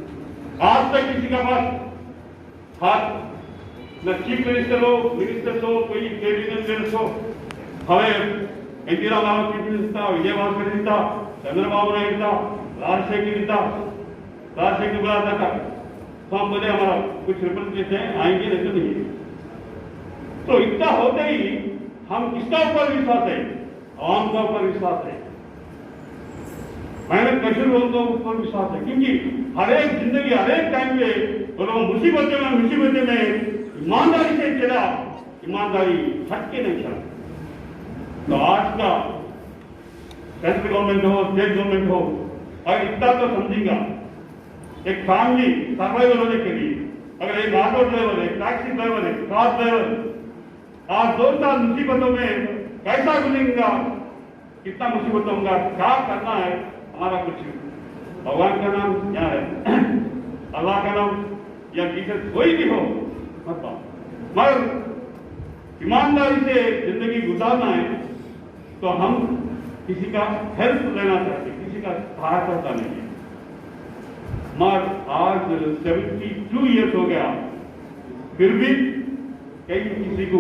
आज तक किसी का पास हाथ न चीफ मिनिस्टर हो, मिनिस्टर हो, कोई कैबिनेट मिनिस्टर हो, हमें एनटी रामाराव चीफ मिनिस्टर था, विजय भास्कर था, चंद्रबाबू नायडू था, राजशेखर था, राजशेखर बुलाता था, तो हम बोले हमारा कुछ रिप्रेजेंटेशन आएंगे नहीं तो नहीं। तो इतना होते ही हम किसका ऊपर विश्वास है? आवाम का ऊपर विश्वास है, मेहनत कशर लोगों का ऊपर विश्वास है, क्योंकि हर एक जिंदगी हर एक टाइम पे वो लोग मुसीबतें में ईमानदारी से चला, ईमानदारी हटके नहीं चला। तो आज का सेंट्रल गवर्नमेंट हो, स्टेट गवर्नमेंट हो, अगर इतना तो समझेगा, एक फैमिली सर्वाइवल होने के लिए अगर एक ऑटो ड्राइवर, एक टैक्सी ड्राइवर, एक कार ड्राइवर आज 2 साल मुसीबतों में कैसा गुजरेगा, कितना मुसीबतों होगा, क्या करना है, हमारा कुछ भगवान का नाम क्या है, अल्लाह का नाम या जीसस कोई भी हो मतलब, मगर ईमानदारी से जिंदगी गुजारना है तो हम किसी का हेल्प लेना चाहते, किसी का सहायता करता नहीं है। मगर आज 72 ईयर्स हो गया, फिर भी कहीं किसी को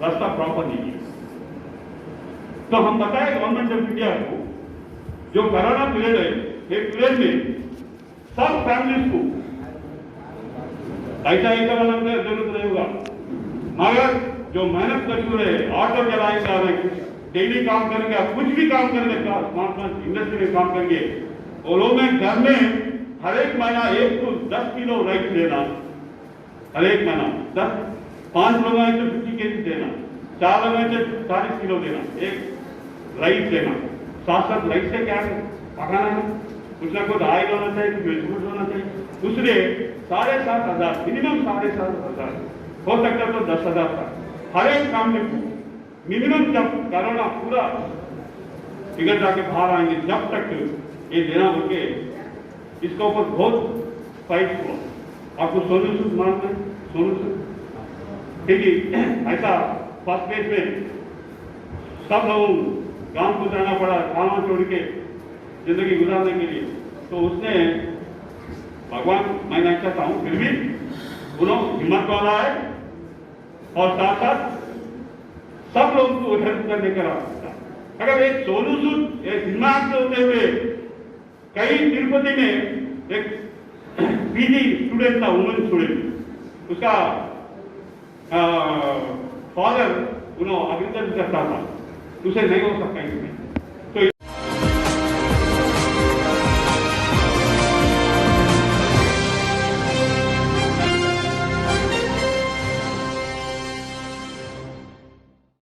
रास्ता प्रॉपर नहीं है। तो हम बताएं गवर्नमेंट ऑफ इंडिया को, जो कोरोना पीरियड है, एक पीरियड में सब फैमिलीज को ऐसा वाला जरूरत नहीं होगा, मगर जो मेहनत कर रहे, ऑटो चलाएंगे, डेली काम करेंगे, कुछ भी काम करेंगे, स्मार्ट इंडस्ट्री में काम करेंगे, वो लोग घर में हर एक महीना 1 to 10 किलो राइस देना, हर एक महीना 5 लोग हैं तो 50 kg देना, 4 लोग हैं तो 40 किलो देना, एक राइस देना। साथ राइस से क्या है, पकाना है, कुछ ना कुछ आयल होना चाहिए, कुछ वेजिटेबल्स होना चाहिए। दूसरे 7,500 मिनिमम 7,500 हो सकता है तो 10,000 तक हर एक काम में मिनिमम। जब कोरोना पूरा बिगड़ जाके बाहर आएंगे, जब तक ये देना होके, इसके ऊपर बहुत फाइट हुआ। आपको सोल्यूशन मालूम है, सोल्यूशन ठीक है, ऐसा फर्स्ट पेज में सब लोग गांव को जाना पड़ा, गाँव छोड़ के जिंदगी गुजारने के लिए। तो उसने भगवान मैं नहीं चाहता हूँ, फिर भी उन्होंने हिम्मत वाला है और साथ साथ सब लोगों को हेल्प करने का रास्ता। अगर एक सोनू सूद एक सिनेमा से होते हुए कई तिरुपति में एक पीजी स्टूडेंट था, वुमेन स्टूडेंट, उसका फादर उन्होंने एग्रीकल्चर करता था, उसे नहीं हो सकता इसमें।